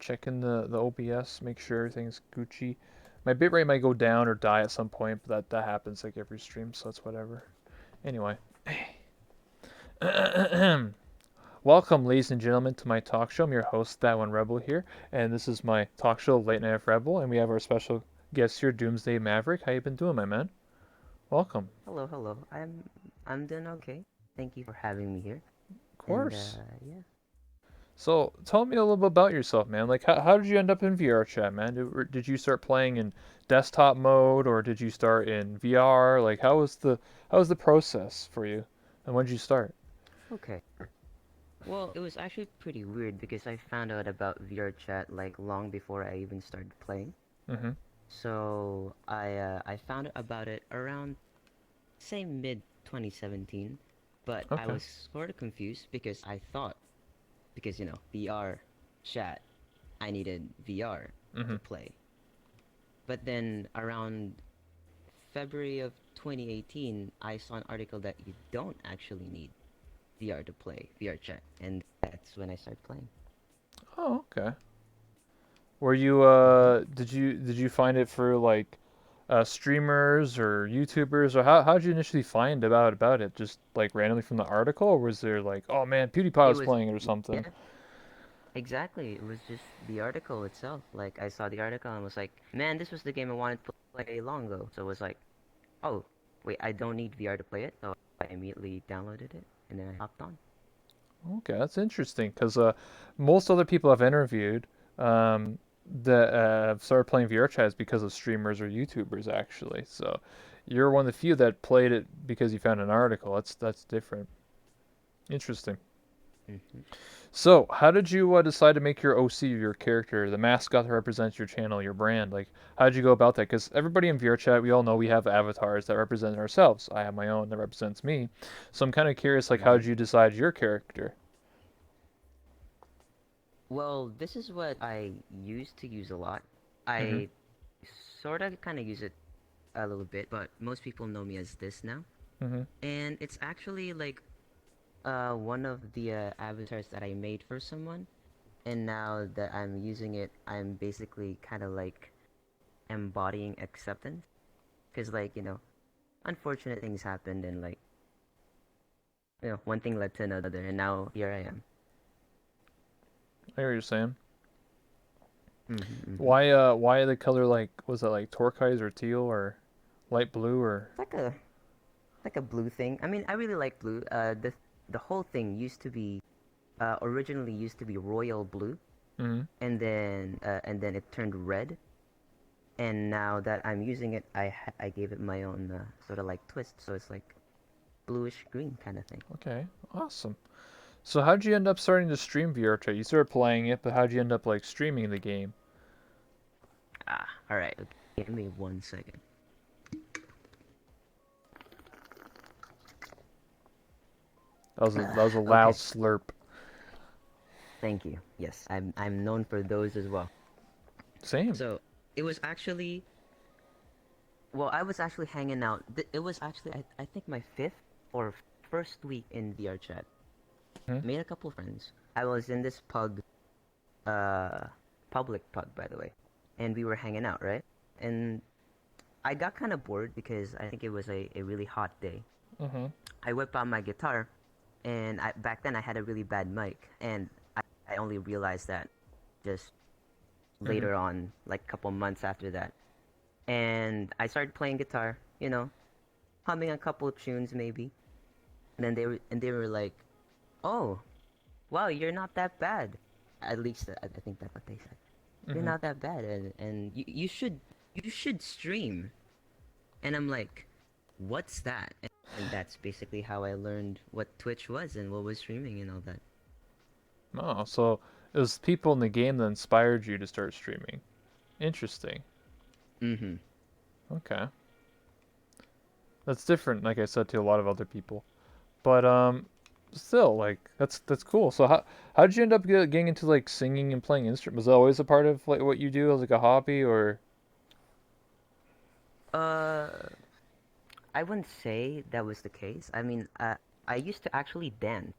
checking the OBS, make sure everything's Gucci. My bitrate might go down or die at some point, but that happens like every stream, so that's whatever. Anyway. Welcome, ladies and gentlemen, to my talk show. I'm your host, That One Rebel here, and this is my talk show, Late Night of Rebel, and we have our special guest here, DoomsDayMaverick. How you been doing, my man? Welcome. Hello, hello. I'm doing okay. Thank you for having me here. Of And course. yeah. So, tell me a little bit about yourself, man. Like, how did you end up in VR chat, man? Did you start playing in desktop mode, or did you start in VR? Like, how was the process for you, and when did you start? Okay. Well, it was actually pretty weird because I found out about VR chat like long before I even started playing. Mm-hmm. So I found out about it around say mid 2017, but I Okay. was sort of confused because I thought because VR chat I needed VR Mm-hmm. to play. But then around February of 2018, I saw an article that you don't actually need VR to play VR chat, and that's when I started playing. Oh, okay. Were you hmm did you find it for like streamers or YouTubers, or how did you initially find about it? Just like randomly from the article, or was there like, oh man, PewDiePie It was was playing it or something? yeah, exactly. It was just the article itself. Like I saw the article and was like, man, this was the game I wanted to play long ago. So it was like, oh, wait, I don't need VR to play it. So I immediately downloaded it and then I hopped on. Okay, that's interesting because most other people I've interviewed um, that have started playing VR chats because of streamers or YouTubers actually. So you're one of the few that played it because you found an article. That's different. Interesting. hmm So, how did you decide to make your OC your character, the mascot that represents your channel, your brand? Like, how did you go about that? Because everybody in VR chat, we all know we have avatars that represent ourselves. I have my own that represents me. So I'm kind of curious, like, how hmm did you decide your character? Well, this is what I used to use a lot. Mm-hmm. I sort of kind of use it a little bit, but most people know me as this now. Mm-hmm. And it's actually like one of the avatars that I made for someone, and now that I'm using it, I'm basically kind of like embodying acceptance, because like unfortunate things happened, and like one thing led to another, and now here I am. I hear what you're saying. Mm-hmm. Why the color, like, was it like turquoise or teal or light blue or? It's like a blue thing. I mean, I really like blue. The whole thing used to be originally used to be royal blue, Mm-hmm. and then it turned red, and now that I'm using it, I gave it my own sort of like twist, so it's like bluish green kind of thing. Okay, awesome. So how'd you end up starting to stream VR chat? You started playing it, but how'd you end up like streaming the game? All right. Okay, give me 1 second. That was a loud Okay, slurp. thank you. Yes, I'm known for those as well. Same. So it was actually well, I was actually hanging out. It was actually I think my fifth or first week in VR chat. Hmm. Made a couple friends. I was in this pub, uh, public pub by the way, and we were hanging out, right? And I got kind of bored because I think it was a really hot day. Mm-hmm. I whipped out my guitar, and back then I had a really bad mic, and I only realized that just Mm-hmm. later on, like a couple months after that. And I started playing guitar, humming a couple tunes maybe. And then they were like, "Oh, wow, you're not that bad." At least I think that's what they said. You're Mm-hmm. not that bad, and you should stream. And I'm like, "What's that?" And that's basically how I learned what Twitch was and what was streaming and all that. Oh, so it was people in the game that inspired you to start streaming. Interesting. Mm-hmm. Okay. That's different, like I said, to a lot of other people. But still, like that's cool. So how did you end up getting into like singing and playing instruments? Was that always a part of like what you do as like a hobby or? Uh, I wouldn't say that was the case. I mean, I used to actually dance,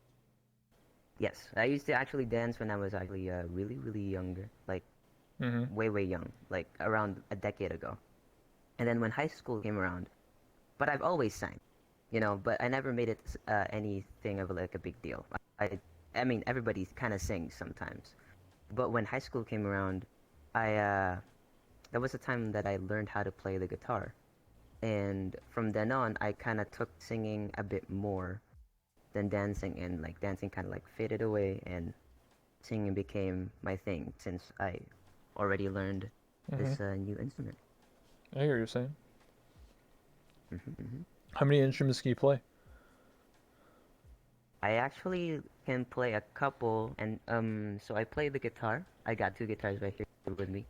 Yes, I used to actually dance when I was actually really, really younger, like Mm-hmm. way, way young, like around a decade ago. And then when high school came around, but I've always sang, but I never made it anything of like a big deal. I, I mean, everybody kind of sings sometimes, but when high school came around, I that was the time that I learned how to play the guitar, and from then on, I kind of took singing a bit more than dancing, and like dancing kind of like faded away, and singing became my thing since I already learned Mm-hmm. this new instrument. I hear what you're saying. Hmm. How many instruments can you play? I actually can play a couple, and so I play the guitar. I got two guitars right here with me,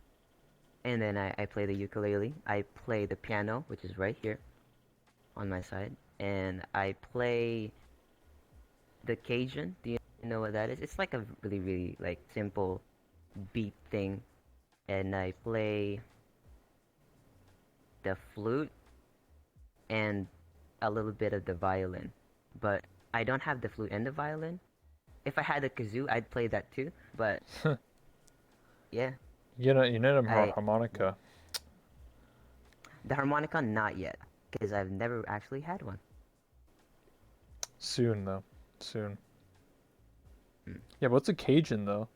and then I play the ukulele. I play the piano, which is right here on my side, and I play the Cajun. Do you know what that is? It's like a really, really like simple beat thing, and I play the flute and a little bit of the violin, but I don't have the flute and the violin. If I had a kazoo, I'd play that too. But yeah, You need a I harmonica the harmonica not yet because I've never actually had one. soon though. Soon. Mm. Yeah, but what's a Cajun though?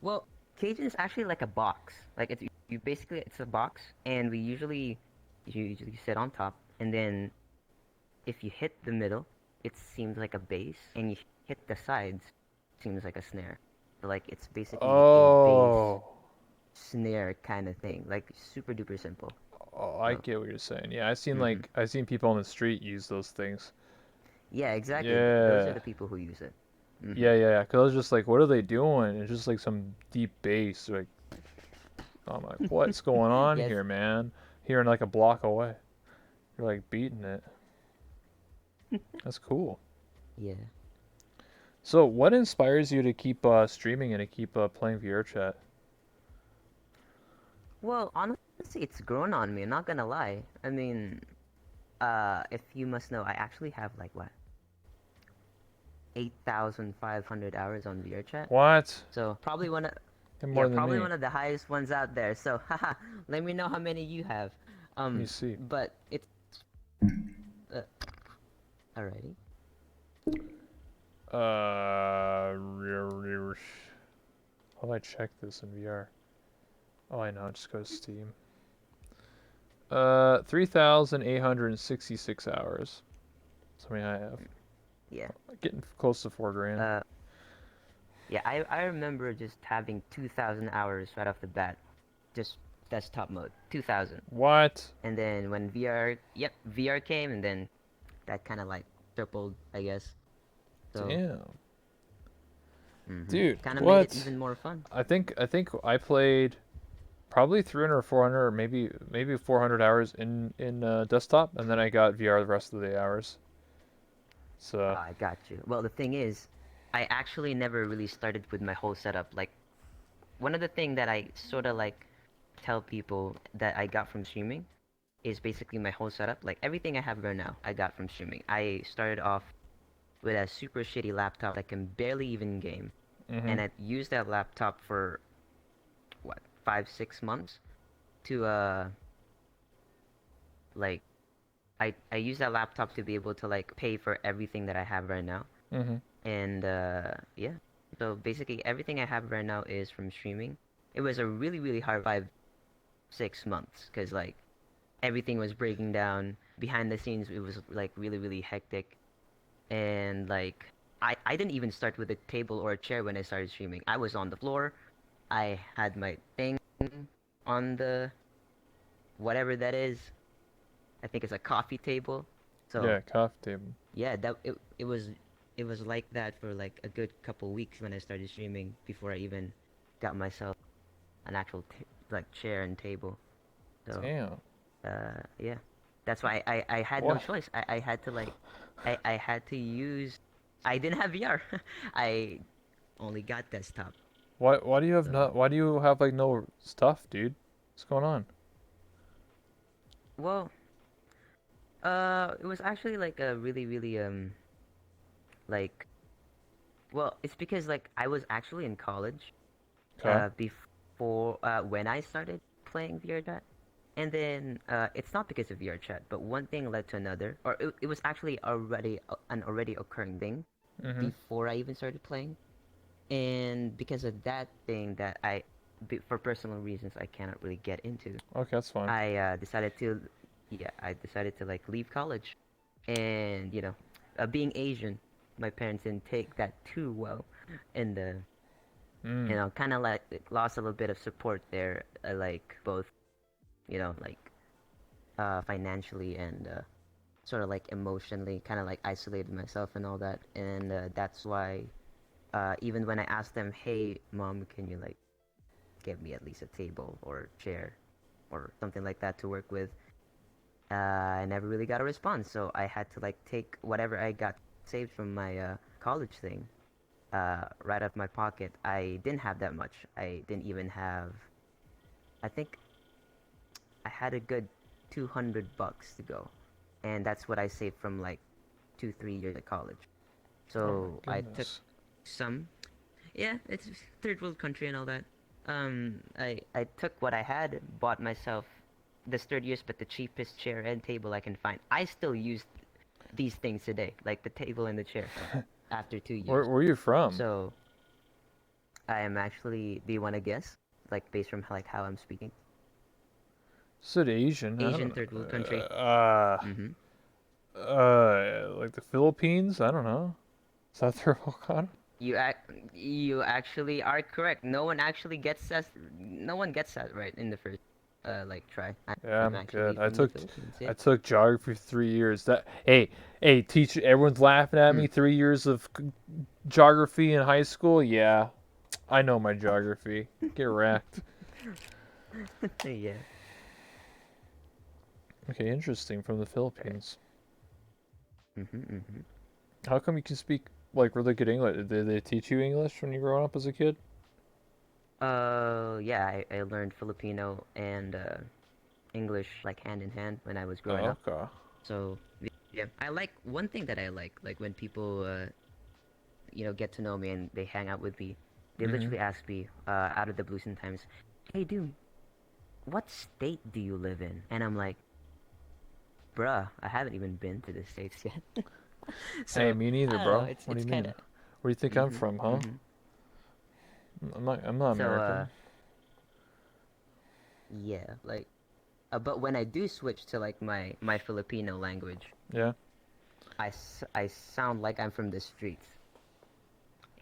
Well, Cajun is actually like a box. Like you basically it's a box, and you usually sit on top, and then if you hit the middle, it seems like a bass, and you hit the sides, it seems like a snare. So like it's basically a bass Oh. snare kind of thing, like super duper simple. Oh, I So, get what you're saying. Yeah, hmm I seen people on the street use those things. yeah, exactly. Those are Yeah. the people who use it. Yeah. Cause I was just like, what are they doing? It's just like some deep bass. Like, I'm like, what's going on Yes. here, man? Hearing like a block away. You're like beating it. That's cool. Yeah. So, what inspires you to keep streaming and to keep playing VR chat? Well, honestly, it's grown on me. I'm not gonna lie. I mean, if you must know, I actually have like what 8,500 hours on VR chat. What? So probably Get yeah, more than probably me. one of the highest ones out there. So, haha, let me know how many you have. Let me see. But it's uh, alrighty. How do I check this in VR? Oh, I know. Just go to Steam. 3,866 hours. That's how many I have. Yeah. Getting close to 4 grand. Uh, yeah. I remember just having 2,000 hours right off the bat, just desktop mode, 2,000. What? And then when VR came, and then that kind of like tripled, I guess. So, Damn. Dude, kind of made it what? even more fun. I think I played probably 300 or 400 or maybe 400 hours in desktop, and then I got VR the rest of the hours. So, I got you. Well, the thing is, I actually never really started with my whole setup. Like, one of the thing that I sort of like tell people that I got from streaming is basically my whole setup. Like, everything I have right now, I got from streaming. I started off with a super shitty laptop that can barely even game, mhm. and I used that laptop for what 5 6 months to like I use that laptop to be able to like pay for everything that I have right now. Mhm. And yeah. So basically everything I have right now is from streaming. It was a really really hard 5 6 months because like everything was breaking down behind the scenes. It was like really really hectic, and like I didn't even start with a table or a chair when I started streaming. I was on the floor. I had my thing on the whatever that is. I think it's a coffee table. So Yeah, coffee table. yeah, it was like that for like a good couple weeks when I started streaming before I even got myself an actual like chair and table. So Damn. yeah, that's why I had no What? choice. I had to like I had to use. I didn't have VR. I only got desktop. Why do you have So not? Why do you have like no stuff, dude? What's going on? well, it was actually like a really really like Well, it's because like I was actually in college Okay. before when I started playing VRChat. And then it's not because of VRChat, but one thing led to another, or it was actually already an already occurring thing Mm-hmm. before I even started playing. And because of that thing that for personal reasons, I cannot really get into, Okay, that's fine. I decided to, yeah, I decided to like leave college, and being Asian, my parents didn't take that too well, and Mm. kind of like lost a little bit of support there, like both, like financially and sort of like emotionally, kind of like isolated myself and all that, and that's why even when I asked them, "Hey, mom, can you like give me at least a table or chair or something like that to work with?" I never really got a response, so I had to like take whatever I got saved from my college thing right out of my pocket. I didn't have that much. I didn't even have. I think I had a good $200 to go, and that's what I saved from like 2 3 years at college. Oh my So I took goodness. some. Yeah, it's third world country and all that. I took what I had, bought myself the sturdiest but the cheapest chair and table I can find. I still use these things today, like the table and the chair, after two Where years. where are you from? So I am actually. Do you want to guess? Like based from like how I'm speaking. Said Asian. I Asian don't third world know. country. Mm-hmm. Like the Philippines. I don't know. Is that their Wakanda? You actually are correct. No one actually gets that. No one gets that right in the first like try. Yeah, I'm I'm actually good. from the Philippines. I Yeah. took geography for 3 years. That hey, teacher. Everyone's laughing at Hmm. me. 3 years of geography in high school. Yeah, I know my geography. Get wrecked. Yeah. Okay, interesting. From the Right. Philippines. Mm-hmm. How come you can speak like really good English? Did they teach you English when you were growing up as a kid? Yeah. I learned Filipino and English like hand in hand when I was growing Oh, up. okay. So yeah, I like one thing that I like when people get to know me and they hang out with me. They Mhm. literally ask me out of the blue sometimes, "Hey, dude, what state do you live in?" And I'm like, "Bruh, I haven't even been to the states yet." Hey, So me I neither, don't know. bro. It's What do it's you kind mean? of. Where do you think I'm Mhm. from, huh? Mhm. I'm not So American. yeah, like but when I do switch to like my Filipino language, Yeah. I sound like I'm from the streets.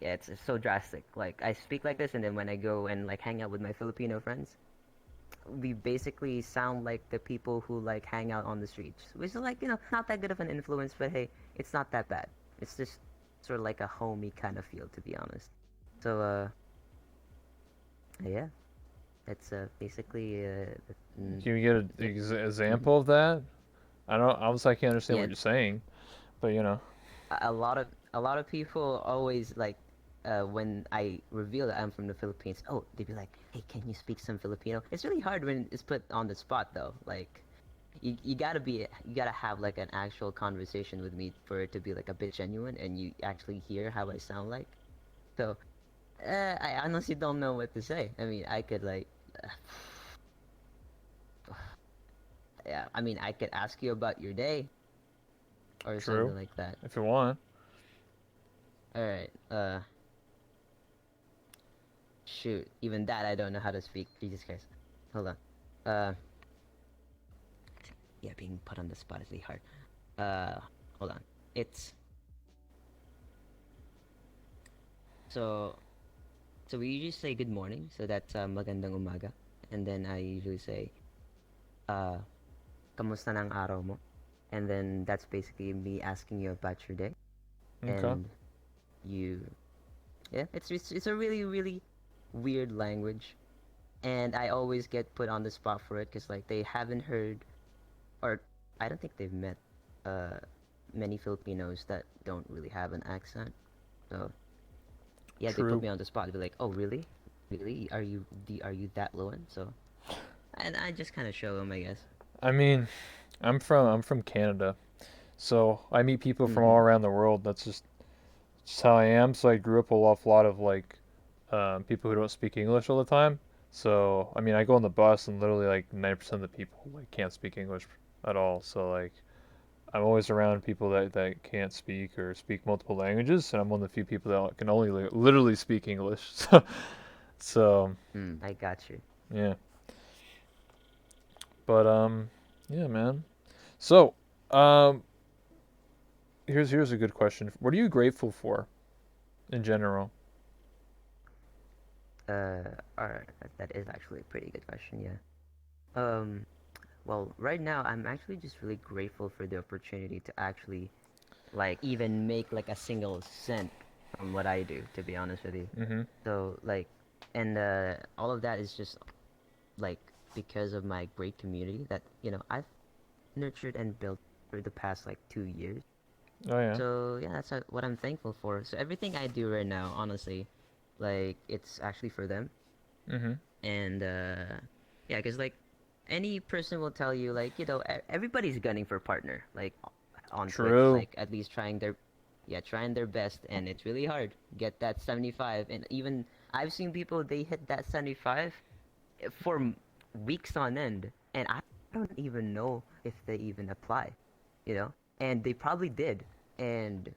Yeah, it's so drastic. Like I speak like this, and then when I go and like hang out with my Filipino friends, we basically sound like the people who like hang out on the streets, which is like not that good of an influence, but hey, it's not that bad. It's just sort of like a homey kind of feel, to be honest. So yeah, it's basically Can you get an yeah. Hmm. example of that? I don't. Obviously, I can't understand what Yeah, you're saying, but you know. a lot of people always like when I reveal that I'm from the Philippines. Oh, they'd be like, "Hey, can you speak some Filipino?" It's really hard when it's put on the spot though. Like you gotta have like an actual conversation with me for it to be like a bit genuine and you actually hear how I sound like. So I honestly don't know what to say. I mean, I could like yeah, I mean, I could ask you about your day or True. something like that. If you want. All right. Shoot, even that I don't know how to speak. Jesus Christ. Hold on. Uh, yeah, being put on the spot is really hard. Uh, hold on. It's so so we usually say good morning, so that's magandang umaga, and then I usually say uh, kamusta ng araw mo, and then that's basically me asking you about your day, Okay. and you, yeah, it's a really weird language, and I always get put on the spot for it because like they haven't heard or I don't think they've met uh, many Filipinos that don't really have an accent. So yeah, they put True. me on the spot. They'd be like, "Oh, really? Really? Are you that fluent?" So and I just kind of show them, I guess. I mean, I'm from Canada, so I meet people from all Mm-hmm. around the world. That's just just how I am. So I grew up with a lot of like people who don't speak English all the time. So I mean, I go on the bus and literally like 90% of the people like can't speak English at all. So like I'm always around people that can't speak or speak multiple languages, and I'm one of the few people that can only literally speak English. So I got you. yeah, but yeah, man. So um, here's a good question. What are you grateful for in general? Alright, that is actually a pretty good question, yeah. Um, well, right now I'm actually just really grateful for the opportunity to actually like even make like a single cent from what I do, to be honest with you. Mm-hmm. So like, and all of that is just like because of my great community that I've nurtured and built for the past like 2 years. Oh yeah. So yeah, that's what I'm thankful for. So everything I do right now, honestly, like it's actually for them. Mm-hmm. And yeah, because like any person will tell you, like everybody's gunning for partner, like on Twitch, True. like at least trying their best, and it's really hard get that 75. And even I've seen people they hit that 75 for weeks on end, and I don't even know if they even apply, you know, and they probably did, and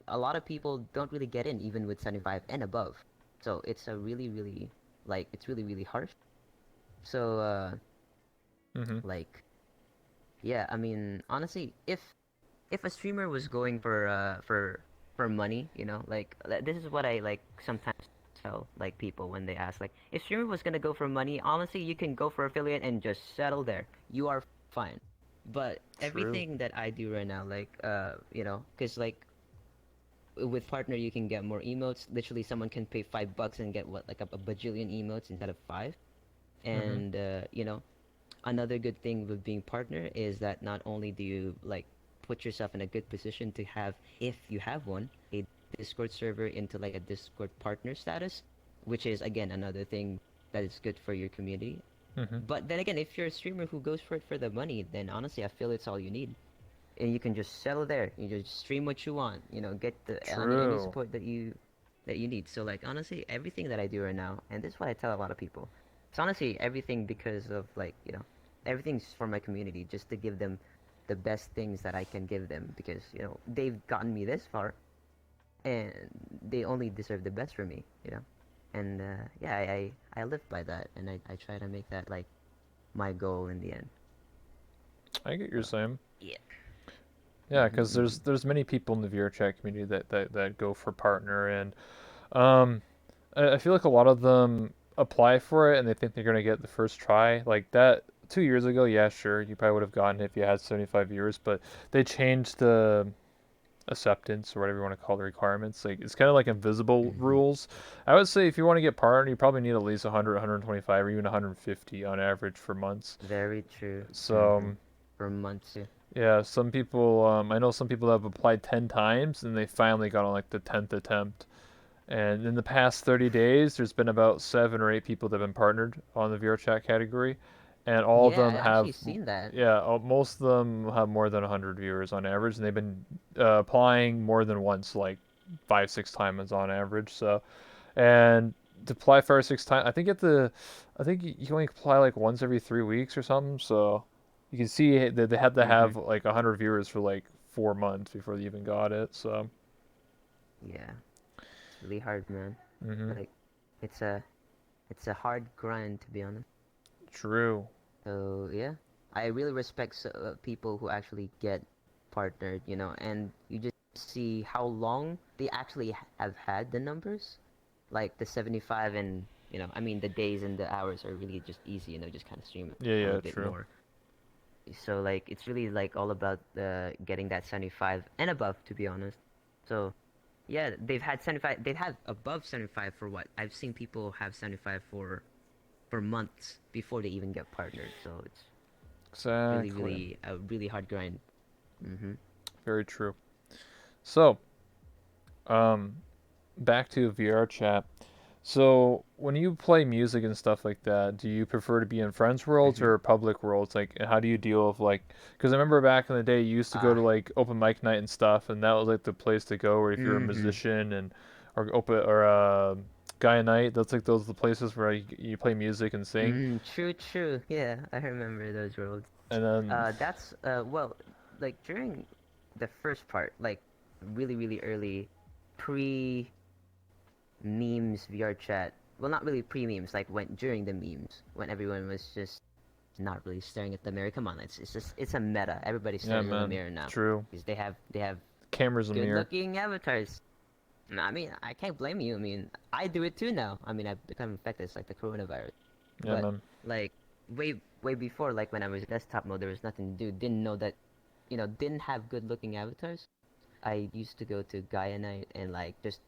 a lot of people don't really get in even with 75 and above. So it's a really, really like it's really, really harsh. So Mm-hmm. like yeah, I mean honestly, if a streamer was going for money, like this is what I like sometimes tell like people when they ask like if streamer was gonna go for money, honestly you can go for affiliate and just settle there. You are fine. But True. everything that I do right now, like because like with partner you can get more emotes. Literally, someone can pay $5 and get what like a bajillion emotes instead of five. Mm-hmm. And another good thing with being partner is that not only do you like put yourself in a good position to have, if you have one, a Discord server into like a Discord partner status, which is again another thing that is good for your community. Mm-hmm. But then again, if you're a streamer who goes for it for the money, then honestly, I feel it's all you need, and you can just settle there. You just stream what you want. Get the any True. support that you need. So like honestly, everything that I do right now, and this is what I tell a lot of people. It's honestly everything because of like everything's for my community, just to give them the best things that I can give them because they've gotten me this far, and they only deserve the best from me. And yeah, I live by that, and I try to make that like my goal in the end. I get your So same. yeah. Yeah, Mhm. because Mhm. there's many people in the VR chat community that go for partner, and um, I feel like a lot of them apply for it and they think they're gonna get the first try. Like that 2 years ago, yeah, sure, you probably would have gotten it if you had 75 viewers, but they changed the acceptance or whatever you want to call the requirements. Like it's kind of like invisible Mhm. rules. I would say if you want to get partner, you probably need at least 100, 125, or even 150 on average for months. Very true. So Mhm. For months. Yeah. yeah, some people, I know some people that have applied 10 times and they finally got on like the 10th attempt. And in the past 30 days, there's been about 7 or 8 people that have been partnered on the VRChat category, and all of Yeah, them I actually have, seen that. yeah, most of them have more than 100 viewers on average, and they've been applying more than once, like 5, 6 times on average. So, and to apply 5 or 6 times, I think you can only apply like once every 3 weeks or something. So, you can see that they had to Mhm. have like 100 viewers for like 4 months before they even got it. So, Yeah. It's really hard, man. hmm, Like it's a it's a hard grind to be honest. true. So, yeah. I really respect people who actually get partnered, and you just see how long they actually have had the numbers. Like the 75, and I mean the days and the hours are really just easy, just kind of stream Yeah, a yeah, little bit true. more. So like it's really like all about getting that 75 and above, to be honest. So yeah, they've had 75, they've had above 75 for what I've seen people have 75 for months before they even get partnered. So it's really, Exactly. really a really hard grind. Mhm. Very true. So, um, back to VR chat. So when you play music and stuff like that, do you prefer to be in friends worlds Mm-hmm. or public worlds? Like, and how do you deal with like? Because I remember back in the day, you used to go Uh, to like open mic night and stuff, and that was like the place to go. Or if you're a mm-hmm. musician and or open or Gaia night, that's like those are the places where you play music and sing. Mm, true, true. Yeah, I remember those roles. And then, That's well, like during the first part, like really, really early, pre memes VR chat. Well, not really pre memes. Like when during the memes, when everyone was just not really staring at the mirror. Come on, it's just it's a meta. Everybody's yeah, staring at the man, mirror now true. because they have Cameras in the good mirror. looking avatars. And I mean, I can't blame you. I mean, I do it too now. I mean, I've become infected. It's like the coronavirus. Yeah, But man. like way before, like when I was desktop mode, there was nothing to do. Didn't know that, didn't have good looking avatars. I used to go to Gaia night and like just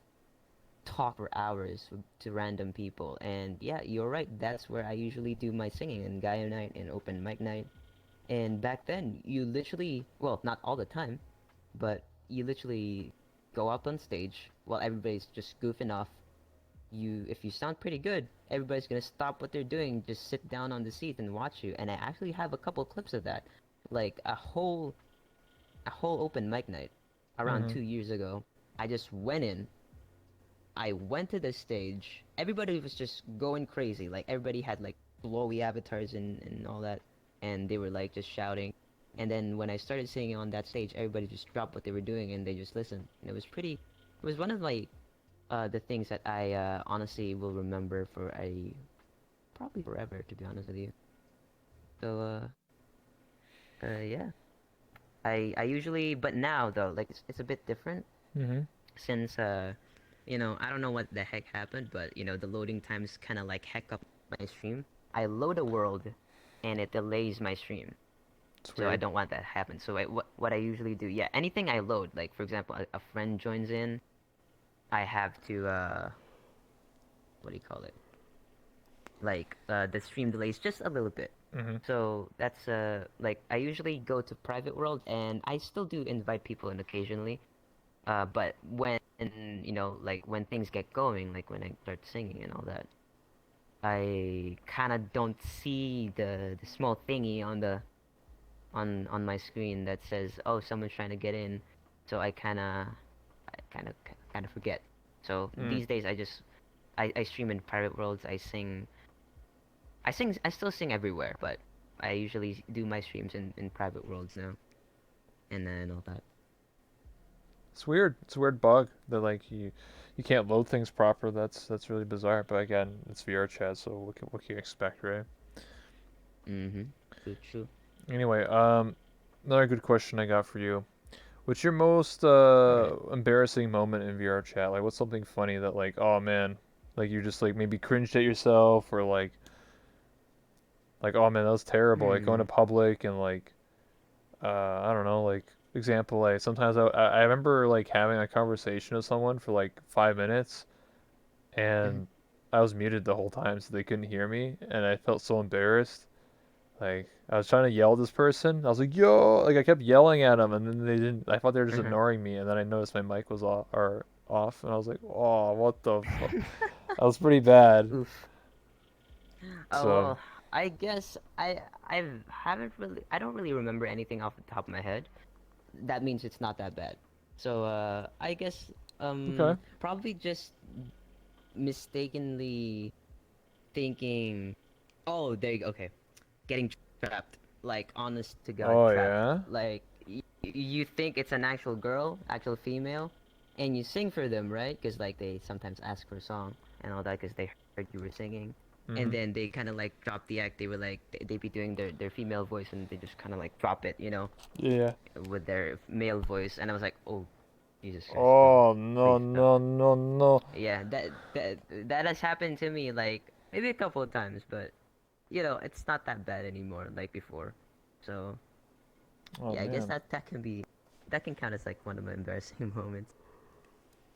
talk for hours to random people. And yeah, you're right. That's where I usually do my singing in Gaia night and open mic night. And back then, you literally, well, not all the time, but you literally go up on stage while everybody's just goofing off. If you sound pretty good, everybody's gonna stop what they're doing, just sit down on the seat and watch you. And I actually have a couple clips of that, like a whole open mic night, around Mhm. 2 years ago. I just went in. I went to the stage. Everybody was just going crazy. Like everybody had like blowy avatars and all that, and they were like just shouting. And then when I started singing on that stage, everybody just dropped what they were doing and they just listened. And it was pretty. It was one of my the things that I honestly will remember for a probably forever, to be honest with you. So yeah. I usually, but now though, like it's a bit different Mhm. since I don't know what the heck happened, but the loading times kind of like heck up my stream. I load a world and it delays my stream. It's So I weird. don't want that to happen. So what I usually do, yeah, anything I load, like for example, a friend joins in, I have to what do you call it? Like the stream delays just a little bit. Mhm. So that's like I usually go to private world and I still do invite people in occasionally. But when like when things get going, like when I start singing and all that, I kind of don't see the small thingy on my screen that says, "Oh, someone's trying to get in." So I kind of forget. So Mm. these days I stream in private worlds. I still sing everywhere, but I usually do my streams in private worlds now, and then all that. It's weird. It's a weird bug that like you can't load things proper. That's really bizarre. But again, it's VR chat, so what can you expect, right? Mm-hmm. True, true. Anyway, another good question I got for you. What's your most All right. embarrassing moment in VR chat? Like, what's something funny that like, oh man, like you just like maybe cringed at yourself or like oh man, that was terrible. Like going to Hmm. public and like I don't know, like example like sometimes I remember like having a conversation with someone for like 5 minutes Mm-hmm. and I was muted the whole time so they couldn't hear me and I felt so embarrassed. Like I was trying to yell at this person. I was like, "Yo!" Like I kept yelling at them, and then they didn't. I thought they were just Uh-huh. ignoring me, and then I noticed my mic was off, and I was like, "Oh, what the fuck?" That was pretty bad. Oof. Oh So well, I guess I haven't really I don't really remember anything off the top of my head. That means it's not that bad. So I guess okay. probably just mistakenly thinking, oh, there you go. Okay, getting trapped. Like honest to God, Oh trapped. yeah. Like you think it's an actual girl, actual female, and you sing for them, right? Because like they sometimes ask for a song and all that because they heard you were singing, and Mhm. then they kind of like drop the act. They were like they be doing their female voice and they just kind of like drop it, Yeah. with their male voice, and I was like, oh, Jesus Christ, no, Oh no please stop. no no no. Yeah, that has happened to me like maybe a couple of times, but it's not that bad anymore like before. So Oh yeah, I guess man. that can count as like one of my embarrassing moments.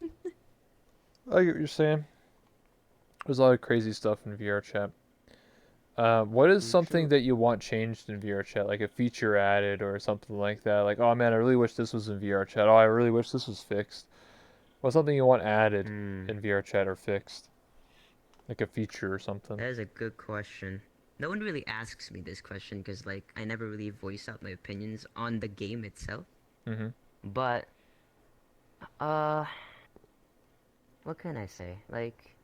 I get what you're saying. There's a lot of crazy stuff in VR chat. What is True, something true. that you want changed in VR chat, like a feature added or something like that? Like, oh man, I really wish this was in VR chat. Oh, I really wish this was fixed. What's something you want added Hmm. in VR chat or fixed? like a feature or something? That is a good question. No one really asks me this question because, like, I never really voice out my opinions on the game itself. Mm-hmm. But, uh, what can I say? Like,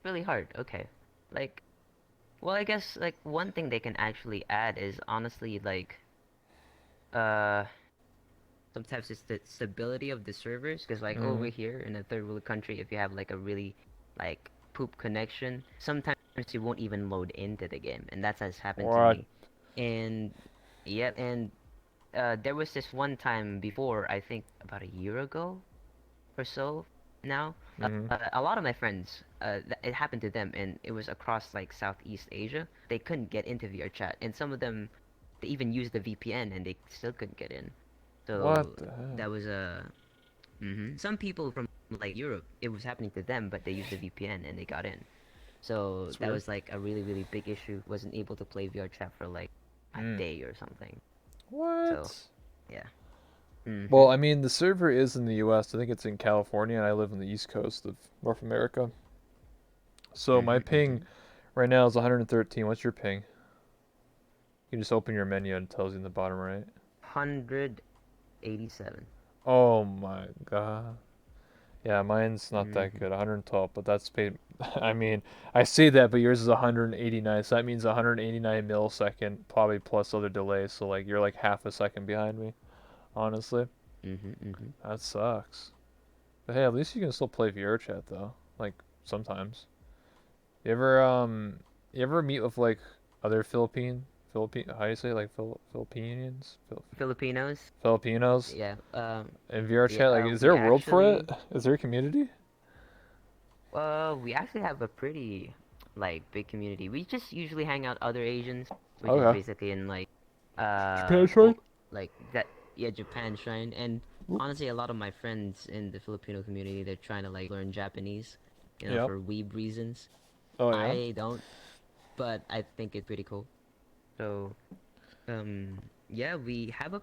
really hard. Okay. Like, well, I guess, like, one thing they can actually add is honestly, like, uh, sometimes it's the stability of the servers. Because, like, over Mm-hmm. here in a third world country, if you have, like, a really, like, poop connection, sometimes you won't even load into the game. And that has happened to What? me. And, yeah, and there was this one time before, I think about a year ago or so now. Mm-hmm. A lot of my friends, it happened to them, and it was across like Southeast Asia. They couldn't get into VRChat, and some of them, they even used the VPN, and they still couldn't get in. What So the heck? that was a. Some people from like Europe, it was happening to them, but they used the VPN and they got in. So That's that weird. was like a really really big issue. Wasn't able to play VRChat for like a Mm. day or something. So What? yeah. Well, I mean, the server is in the U.S. I think it's in California, and I live on the East Coast of North America. So my ping Mhm. right now is 113. What's your ping? You just open your menu and it tells you in the bottom right. 187. Oh my god. Yeah, mine's not that Mhm. good. 112, but that's paid. I mean, I say that, but yours is 189, so that means 189 millisecond, probably plus other delays. So like you're like half a second behind me, honestly. Mhm. Mhm. That sucks. But hey, at least you can still play VR chat though. Like sometimes. You ever you ever meet with like other Philippine how do you say it? Like Philippines? Filipinos. Filipinos Yeah. in VR Yeah. chat? Like is there We a world for actually. it? Is there a community? We actually have a pretty like big community. We just usually hang out other Asians, which is Okay. basically in like Japan Shrine? like that, yeah, Japan shrine. And honestly, a lot of my friends in the Filipino community, they're trying to like learn Japanese, Yep. for weeb reasons. Oh yeah. I don't, but I think it's pretty cool. So yeah, we have a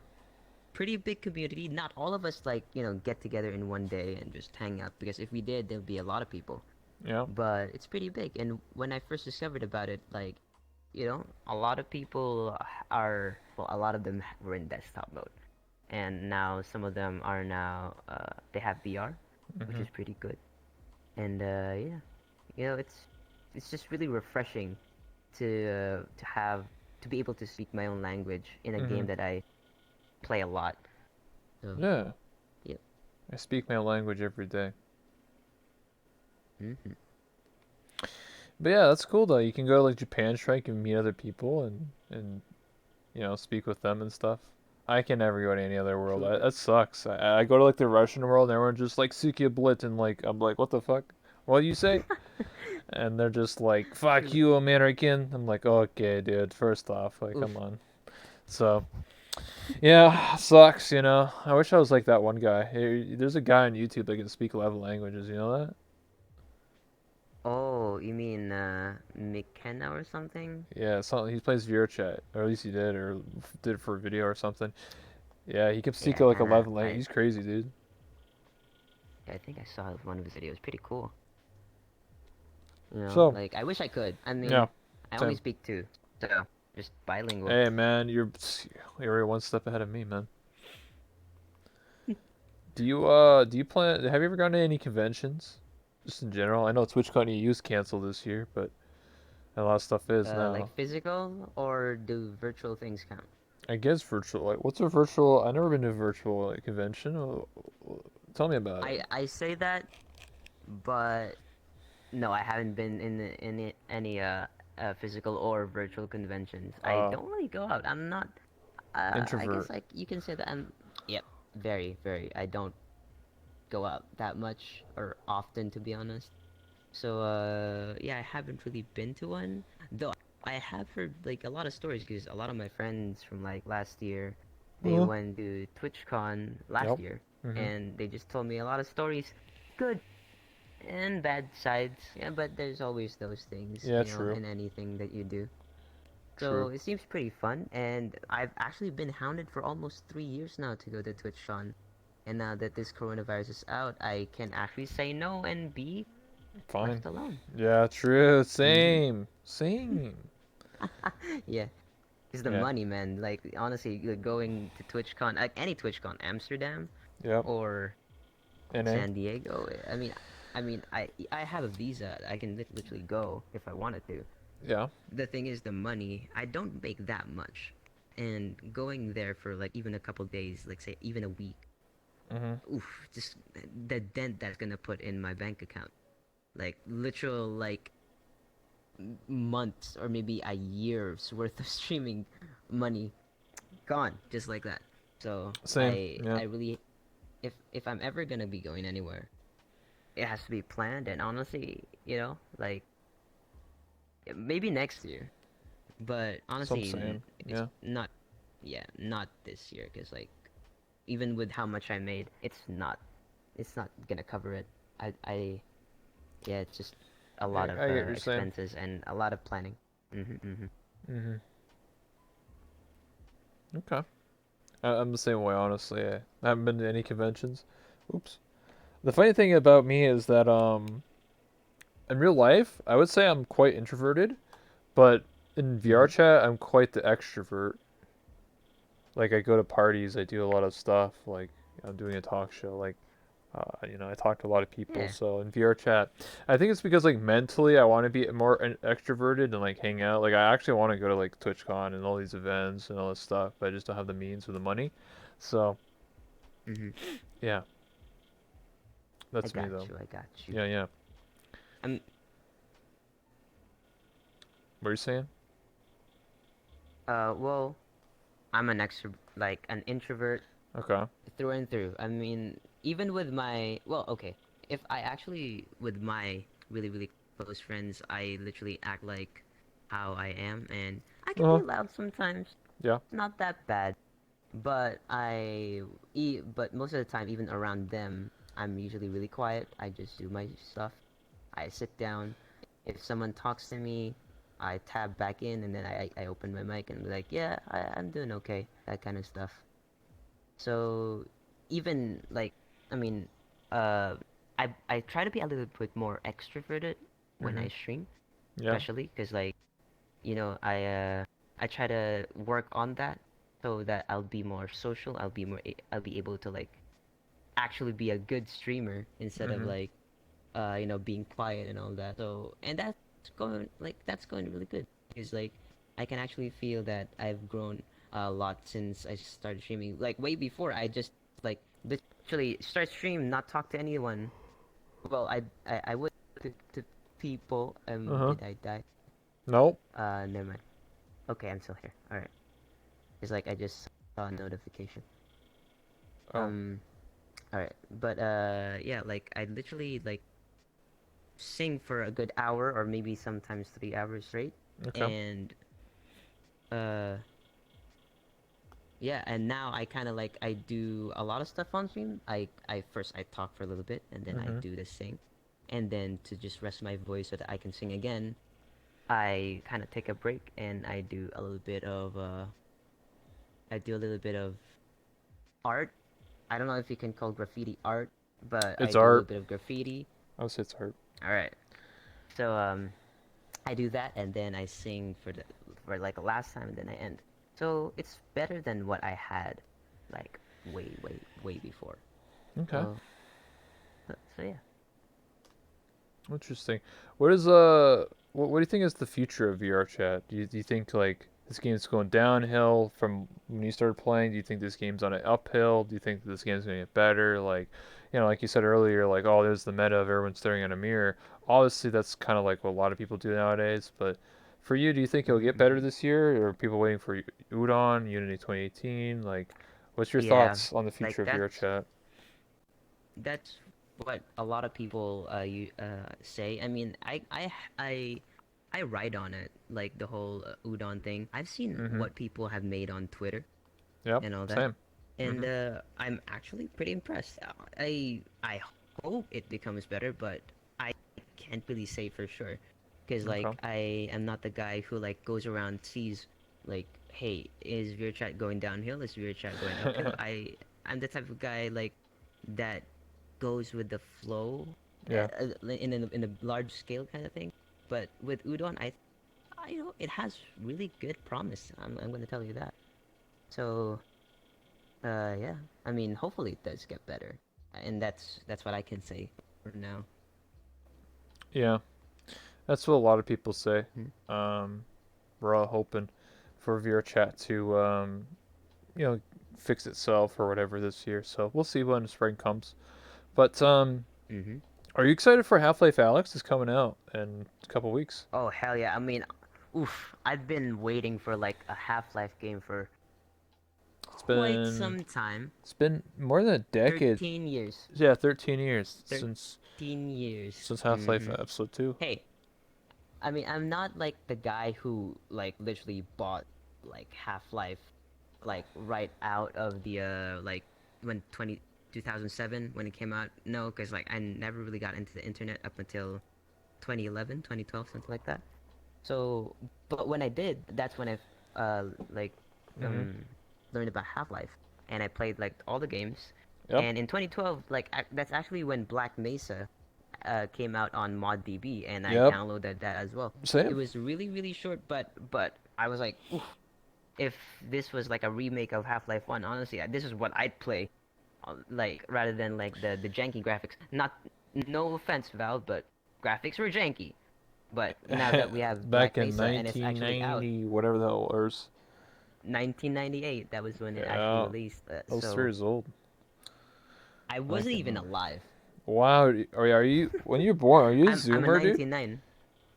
pretty big community. Not all of us like, get together in one day and just hang out, because if we did, there'd be a lot of people. Yep. But it's pretty big. And when I first discovered about it, like, a lot of people are, well, a lot of them were in desktop mode. And now some of them are now, they have VR, which Mhm. is pretty good. And yeah, it's just really refreshing to have to be able to speak my own language in a game Mhm. that I play a lot. So, Yeah. yep. I speak my language every day. Hmm. But yeah, that's cool though. You can go to like Japan Strike and meet other people and speak with them and stuff. I can never go to any other world. True. That sucks. I go to like the Russian world and everyone's just like Sukia Blit and like I'm like what the fuck? What do you say? And they're just like fuck True. you American. I'm like okay, dude. First off, like come Oof. on. So yeah, sucks. I wish I was like that one guy. There's a guy on YouTube that can speak 11 languages. You know that? Oh, you mean McKenna or something? Yeah, he plays VRChat, or at least he did, or did it for a video or something. Yeah, he can speak Yeah, like kind of. 11 languages. He's crazy, dude. I think I saw one of his videos. Pretty cool. So, Like I wish I could. I yeah, mean, I only same. speak two, so just bilingual. Hey, man, you're one step ahead of me, man. Do you plan? Have you ever gone to any conventions? Just in general, I know TwitchCon EU's canceled this year, but a lot of stuff is Like now. physical, or do virtual things count? I guess virtual. Like, what's a virtual? I've never been to a virtual like, convention. Tell me about it. I say that, but no, I haven't been in any physical or virtual conventions. I Uh, don't really go out. I'm not. I guess introvert. like you can say that I'm. Yep, very very. I don't go out that much or often, to be honest. So yeah, I haven't really been to one. Though I have heard like a lot of stories, because a lot of my friends from like last year, they Uh, went to TwitchCon last yep. year, Mhm. and they just told me a lot of stories, good and bad sides. Yeah, but there's always those things, Yeah, true. in anything that you do. So True. it seems pretty fun, and I've actually been hounded for almost 3 years now to go to TwitchCon. And now that this coronavirus is out, I can actually say no and be Fine. left alone. Yeah, true. Mm-hmm. Same. Same. Yeah, it's the Yeah. money, man. Like honestly, going to TwitchCon, like any TwitchCon, Amsterdam Yep. or NA. San Diego. I have a visa. I can literally go if I wanted to. Yeah. The thing is, the money. I don't make that much, and going there for like even a couple days, like say even a week. Mhm. Oof, just the dent that's gonna put in my bank account. Like literal like months or maybe a year's worth of streaming money gone just like that. So Same. Yeah. I really, if I'm ever gonna be going anywhere, it has to be planned. And honestly, like maybe next year, but Some honestly same. it's Yeah. not, yeah, not this year, because like even with how much I made, it's not gonna cover it. I Yeah, it's just a Yeah. lot of I get what you're saying. expenses and a lot of planning. Mm-hmm. Mhm. Okay. I'm the same way, honestly. I haven't been to any conventions. Oops. The funny thing about me is that in real life, I would say I'm quite introverted, but in VR Mm-hmm. chat, I'm quite the extrovert. Like I go to parties, I do a lot of stuff. Like I'm doing a talk show. Like I talk to a lot of people. Yeah, So in VR chat, I think it's because like mentally, I want to be more extroverted and like hang out. Like I actually want to go to like TwitchCon and all these events and all this stuff, but I just don't have the means or the money. So mm-hmm. yeah, I that's me got though. you. I got you. Yeah, yeah. I'm What are you saying? well, I'm like an introvert Okay. through and through. I mean, even with my, well, okay, if I actually with my really really close friends, I literally act like how I am, and I can Uh huh. be loud sometimes. Yeah. Not that bad, but but most of the time, even around them, I'm usually really quiet. I just do my stuff. I sit down. If someone talks to me, I tab back in, and then I open my mic and be like, yeah, I'm doing okay, that kind of stuff. So even like, I mean, uh, I try to be a little bit more extroverted when I Mhm. stream, Yeah. especially because like, I try to work on that so that I'll be more social. I'll be able to like actually be a good streamer instead of Mhm. like being quiet and all that. So, and that's going really good because like I can actually feel that I've grown a lot since I started streaming. Like way before, I just like literally start stream, not talk to anyone. Well, I would to people. Uh huh. Did I die? Nope. Never mind. Okay, I'm still here. All right. It's like I just saw a notification. Oh. Um. All right. But yeah, like I literally like sing for a good hour or maybe sometimes 3 hours straight. Okay. And uh yeah, and now I kind of like I do a lot of stuff on stream. I first I talk for a little bit and then I Mhm. do the sing. And then to just rest my voice so that I can sing again, I kind of take a break and I do a little bit of art. I don't know if you can call graffiti art, but I It's do a little art. bit of graffiti. I would say it's art. All right. So I do that and then I sing for like last time and then I end. So it's better than what I had like way before. Okay. So yeah. Interesting. What do you think is the future of VR chat? Do you think like this game's going downhill from when you started playing? Do you think this game's on an uphill? Do you think this game's gonna get better? Like, like you said earlier, like oh, there's the meta of everyone staring at a mirror. Obviously, that's kind of like what a lot of people do nowadays. But for you, do you think it'll get better Mm-hmm. this year, or are people waiting for Udon, Unity 2018? Like, what's your Yeah, thoughts on the like future of VR chat? that's what a lot of people you say. I mean, I write on it like the whole udon thing. I've seen Mm-hmm. what people have made on Twitter Yep. and all that. Same. And Mm-hmm. I'm actually pretty impressed. I hope it becomes better, but I can't really say for sure, because Okay. like I am not the guy who like goes around sees like, hey, is VRChat going downhill? Is VRChat going uphill? I'm the type of guy like that goes with the flow, Yeah. in a large scale kind of thing. But with udon, it has really good promise. I'm gonna tell you that. So yeah, I mean, hopefully it does get better, and that's what I can say for now. Yeah. That's what a lot of people say. Hmm. Um, we're all hoping for VRChat to you know, fix itself or whatever this year. So we'll see when spring comes. But Mm-hmm. are you excited for Half-Life Alyx? Is coming out in a couple weeks. Oh hell yeah! I mean, oof! I've been waiting for like a Half-Life game for It's quite been some time. it's been more than a decade. 13 years. Yeah, 13 years 13 years. since Half-Life Mm-hmm. Episode 2. Hey, I mean, I'm not like the guy who like literally bought like Half-Life like right out of the like when 2007 when it came out. No, because like I never really got into the internet up until 2011, 2012, something like that. So, but when I did, that's when I like Mm-hmm. um learned about Half-Life, and I played like all the games. Yep. And in 2012, like that's actually when Black Mesa came out on ModDB, and I Yep. downloaded that as well. It Same. was really really short, but I was like, oof, if this was like a remake of Half-Life 1, honestly, this is what I'd play, like rather than like the janky graphics. Not no offense, Valve, but graphics were janky. But now that we have Back Black in Mesa and it's actually out, 1990, whatever the hell it was. 1998, that was when it actually Yeah, released. I was 3 So years old. I Back wasn't in even the... alive. Wow, are you when you're born? Are you a I'm a Zoomer, dude? 99.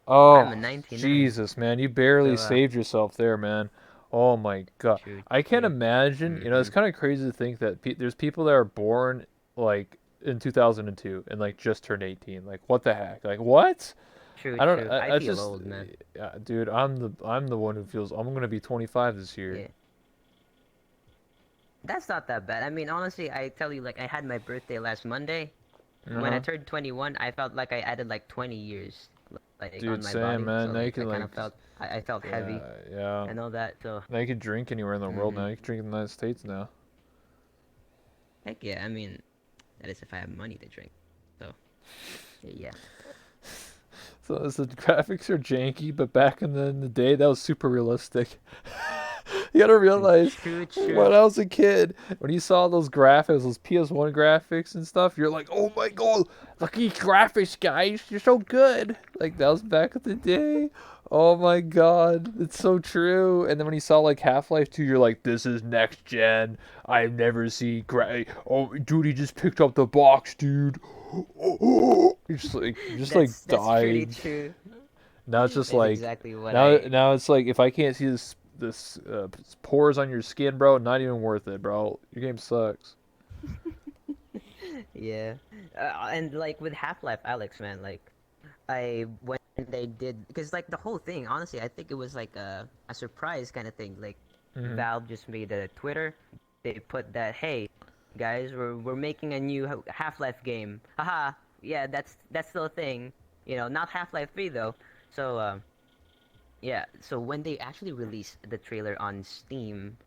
I'm a Oh, 99. Jesus, man, you barely So saved yourself there, man. Oh my God, true, I can't true. imagine. You know, it's Mm-hmm. kind of crazy to think that there's people that are born like in 2002 and like just turned 18. Like, what the heck? Like, what? True, I don't. true. I I feel just, old, man. dude, I'm the one who feels I'm gonna be 25 this year. Yeah. That's not that bad. I mean, honestly, I tell you, like, I had my birthday last Monday. Uh When I huh. turned 21, I felt like I added like 20 years, like, on Dude, my same, body. man. So, Now you like, can I kind like, of felt, I felt yeah, heavy yeah. and all that. So, Now you can drink anywhere in the world. mm-hmm. Now you can drink in the United States now. Heck yeah. I mean, that is if I have money to drink. So, yeah. So the graphics are janky, but back in the day, that was super realistic. You gotta realize, True, true. when I was a kid, when you saw those graphics, those PS1 graphics and stuff, you're like, oh my god, look at these graphics, guys, you're so good. Like, that was back in the day. Oh my god, it's so true. And then when you saw like Half-Life 2, you're like, this is next gen. I've never seen Oh, dude, he just picked up the box, dude. You just like That's pretty died. true. Now it's just That's like, exactly what now it's like, if I can't see this pores on your skin, bro, not even worth it, bro. Your game sucks. yeah. And like with Half-Life Alex, man, like when they did, because like the whole thing, honestly, I think it was like a surprise kind of thing. Like Hmm. Valve just made a Twitter. They put that, hey, guys, we're making a new Half-Life game. Haha. Yeah, that's still a thing. You know, not Half-Life 3 though. So yeah. So when they actually released the trailer on Steam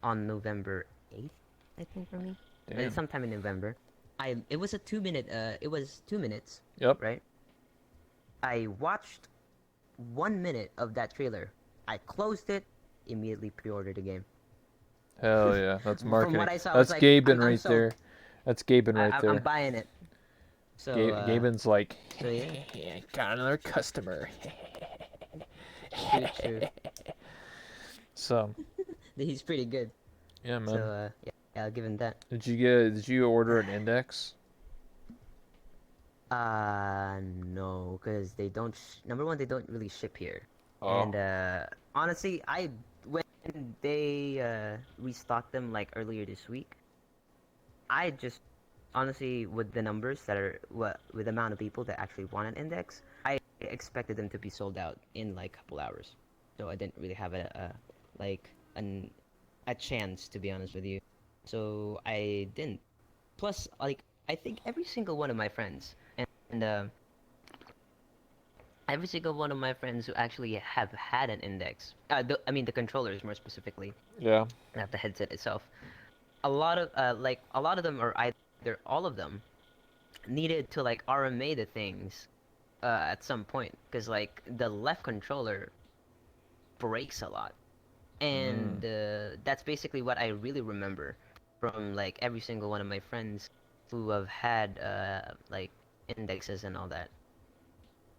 on November 8th, I think for me, Damn. sometime in November, it was a 2 minute. It was 2 minutes, Yep. right? I watched 1 minute of that trailer. I closed it, immediately pre-ordered the game. Hell yeah. That's From marketing. what I saw, I was That's like, Gaben I'm right sold. there. That's Gaben right I'm there. buying it. So Gaben's like, so yeah, got another customer. true, true. So, He's pretty good. yeah, So man. yeah, I'll give him that. Did you order an index? No, because they don't. Number one, they don't really ship here, Oh. and honestly, I when they restocked them like earlier this week, I just honestly with the numbers that are with the amount of people that actually want an index, I expected them to be sold out in like a couple hours, so I didn't really have a like an a chance to be honest with you, so I didn't. Plus, like I think every single one of my friends and every single one of my friends who actually have had an index, I mean the controllers more specifically, Yeah. not the headset itself. A lot of like a lot of them are either they're all of them needed to like RMA the things at some point because like the left controller breaks a lot, Mm. and that's basically what I really remember from like every single one of my friends who have had like indexes and all that.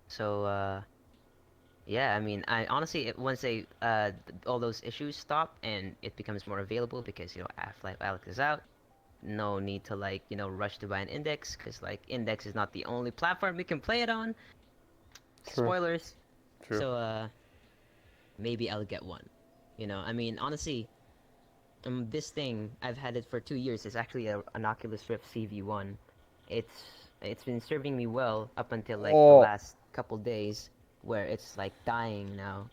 So yeah, I mean, I honestly once they all those issues stop and it becomes more available because Half-Life Alyx is out, no need to like rush to buy an index because like index is not the only platform we can play it on. True. Spoilers. True. So maybe I'll get one. I mean, honestly, this thing I've had it for 2 years. It's actually an Oculus Rift CV1. It's been serving me well up until like the Oh. last couple days where it's like dying now.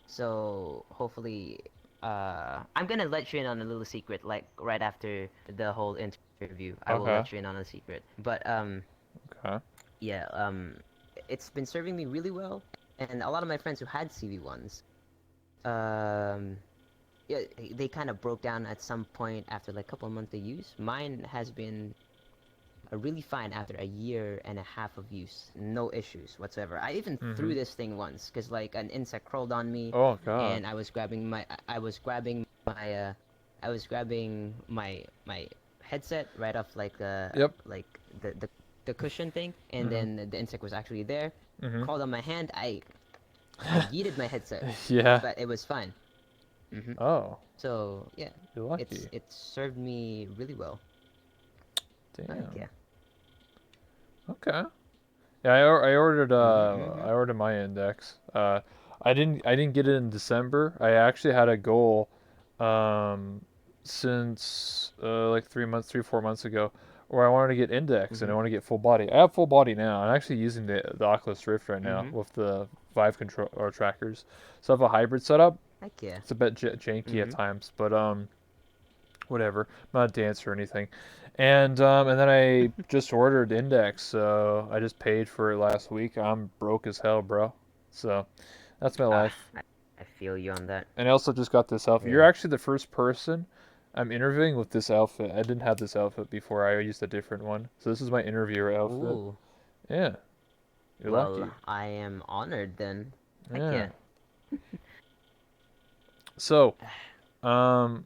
So hopefully, I'm gonna let you in on a little secret. Like right after the whole interview, I will Okay. let you in on a secret. But Okay. yeah, it's been serving me really well, and a lot of my friends who had CV1s, um, yeah, they kind of broke down at some point after like a couple of months of use. Mine has been really fine after a year and a half of use, no issues whatsoever. I even Mm-hmm. threw this thing once because like an insect crawled on me, Oh God. and I was grabbing my headset right off Yep. like the cushion thing, and Mm-hmm. then the insect was actually there, Mm-hmm. crawled on my hand. I yeeted my headset, Yeah. but it was fine. Oh, So yeah, you're lucky. it served me really well. Heck Damn. yeah. Okay. Yeah, Mm-hmm. I ordered my index. I didn't get it in December. I actually had a goal um since like 3 months, 4 months ago, where I wanted to get index and Mm-hmm. I want to get full body. I have full body now. I'm actually using the Oculus Rift right now Mm-hmm. with the Vive control or trackers. So I have a hybrid setup. Heck yeah. It's a bit janky at Mm-hmm. times, but whatever. I'm not a dancer or anything. And then I just ordered Index, so I just paid for it last week. I'm broke as hell, bro. So that's my Ah, life. I feel you on that. And I also just got this outfit. You're Yeah. actually the first person I'm interviewing with this outfit. I didn't have this outfit before. I used a different one. So this is my interviewer outfit. Ooh. Yeah, you're Well, lucky. I am honored then. Heck Yeah. yeah. So, um,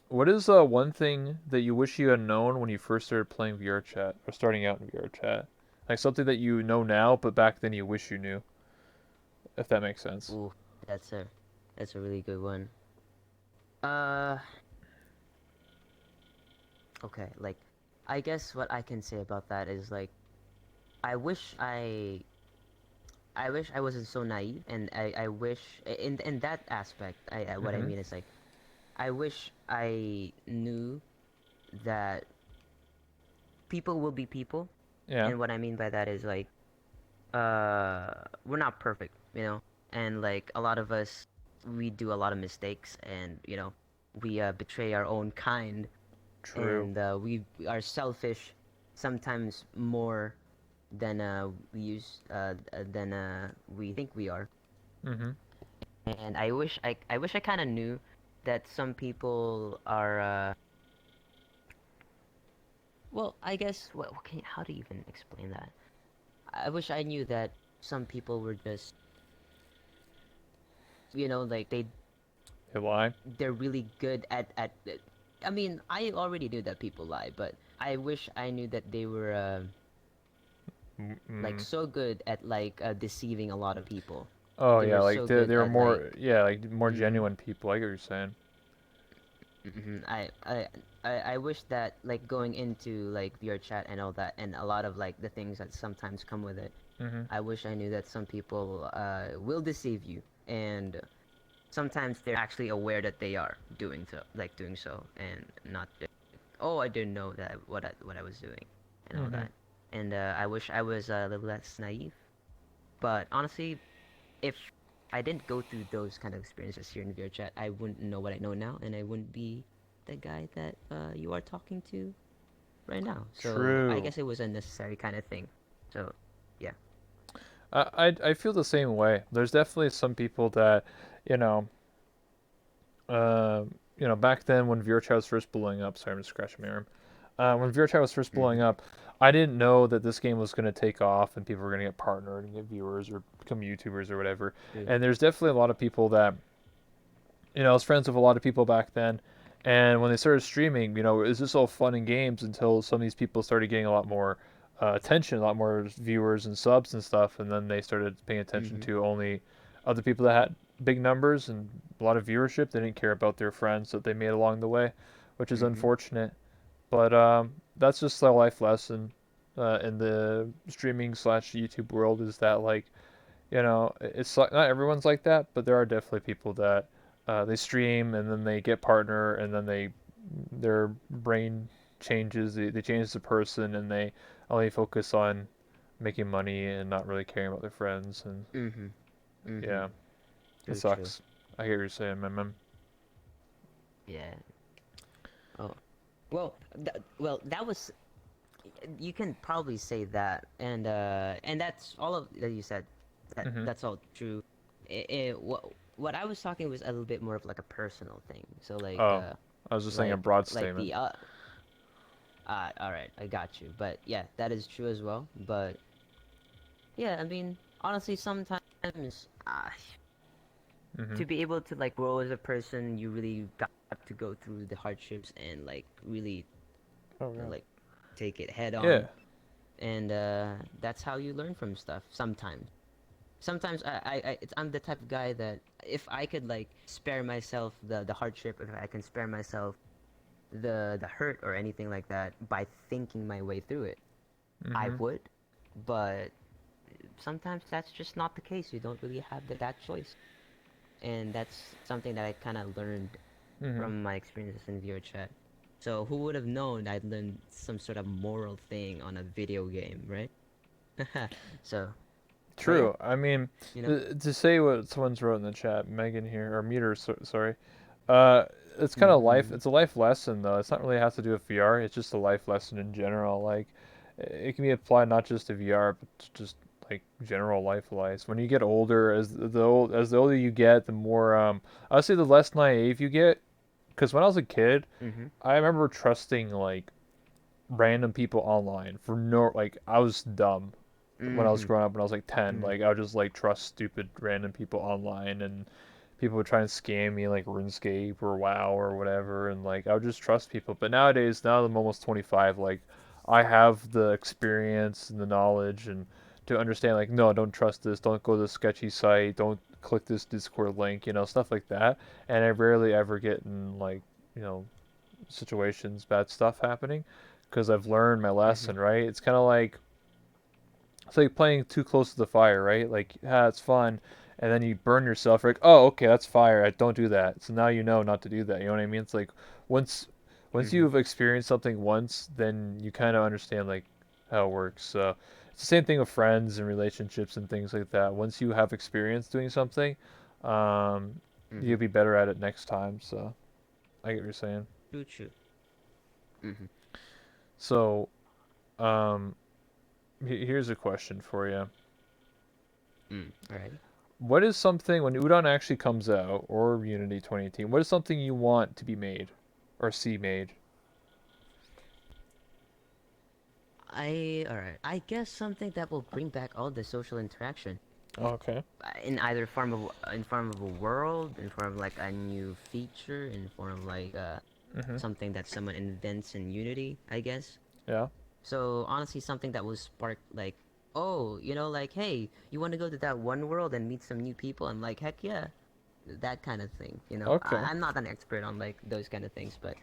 what is one thing that you wish you had known when you first started playing VR chat or starting out in VR chat? Like something that you know now, but back then you wish you knew, if that makes sense. Ooh, that's a that's a really good one. Uh, okay, like I guess what I can say about that is like I wish I wasn't so naive, and I wish in that aspect I what I Mm-hmm. mean is like I wish I knew that people will be people, Yeah. and what I mean by that is like we're not perfect, and like a lot of us we do a lot of mistakes, and we betray our own kind, True. and we are selfish sometimes more than we think we are. Mm-hmm. And I wish I kind of knew that some people are well, I guess how do you even explain that? I wish I knew that some people were just like You lie. they're really good at I mean, I already knew that people lie, but I wish I knew that they were like Mm-hmm. so good at like deceiving a lot of people. Oh They yeah, were like so good they were at like more yeah like more mm, genuine people. I get what you're saying. I wish that like going into like VR chat and all that and a lot of like the things that sometimes come with it. Mm-hmm. I wish I knew that some people will deceive you, and sometimes they're actually aware that they are doing so, and not just, oh, I didn't know that what I was doing, and all Mm-hmm. that. And I wish I was a little less naive. But honestly, if I didn't go through those kind of experiences here in VR chat, I wouldn't know what I know now, and I wouldn't be the guy that you are talking to right now. So I True. guess it was a necessary kind of thing. So yeah. I feel the same way. There's definitely some people that, you know, back then when VR chat was first blowing up. Sorry, I'm just scratching my arm. when VR chat was first blowing Mhm. up, I didn't know that this game was going to take off and people were going to get partnered and get viewers or become YouTubers or whatever. True. And there's definitely a lot of people that, I was friends with a lot of people back then. And when they started streaming, it was just all fun and games until some of these people started getting a lot more attention, a lot more viewers and subs and stuff. And then they started paying attention Mhm. to only other people that had big numbers and a lot of viewership. They didn't care about their friends that they made along the way, which is Mhm. unfortunate. But that's just a life lesson in the streaming slash YouTube world is that like it's like not everyone's like that, but there are definitely people that they stream and then they get partner and then their brain changes, they change as a person and they only focus on making money and not really caring about their friends and Mhm. Mhm. yeah, it True. True. sucks. I hear what you're saying, man. Yeah. Oh. Well, that was. You can probably say that, and that's all of that you said. Mhm. That's all true. What I was talking was a little bit more of like a personal thing. So Oh, I was just saying a broad like statement. the all right, I got you. But yeah, that is true as well. But yeah, I mean, honestly, sometimes Mhm. to be able to like grow as a person, you really got to go through the hardships and like really Oh yeah. like take it head Yeah. on, and that's how you learn from stuff. Sometimes I'm the type of guy that if I could like spare myself the hardship, if I can spare myself the hurt or anything like that by thinking my way through it, I Mhm. would. But sometimes that's just not the case. You don't really have that choice, and that's something that I kind of learned Mhm. from my experiences in VR chat. So who would have known I'd learned some sort of moral thing on a video game, right? So, but yeah, True. I mean, you know. to say what someone's wrote in the chat, Megan here or Meter, sorry. Uh, it's kind of life. Mm-hmm. It's a life lesson though. It's not really has to do with VR. It's just a life lesson in general. Like, it can be applied not just to VR, but to just like general life lives. When you get older, as the older you get, the more I would say the less naive you get. Because when I was a kid, Mm-hmm. I remember trusting like random people online for no like I was dumb when I was Mm-hmm. growing up when I was like 10. Mm-hmm. Like I would just like trust stupid random people online and people would try and scam me like RuneScape or WoW or whatever and like I would just trust people. But nowadays, now that I'm almost 25, like I have the experience and the knowledge and to understand like no, don't trust this, don't go to this sketchy site, don't click this Discord link, stuff like that. And I rarely ever get in like, you know, situations, bad stuff happening because I've learned my Mm-hmm. lesson, right? It's like playing too close to the fire, right? Like, it's fun, and then you burn yourself. Like, oh, okay, that's fire. I don't do that. So now you know not to do that. You know what I mean? It's like once once Mm-hmm. you've experienced something once, then you kind of understand like how it works. So it's the same thing with friends and relationships and things like that. Once you have experience doing something, um, Mm-hmm. you'll be better at it next time. So I get what you're saying. True. True. Mm-hmm. So um, here's a question for you. Alrighty. What is something when Udon actually comes out or Unity 2018? What is something you want to be made or see made? Alright. I guess something that will bring back all the social interaction Okay. in either form of a world, in form of like a new feature, in form of like Mhm. something that someone invents in Unity, I guess. Yeah. So honestly, something that will spark like, oh, like, hey, you want to go to that one world and meet some new people? I'm like, heck yeah, that kind of thing. Okay. I'm not an expert on like those kind of things, but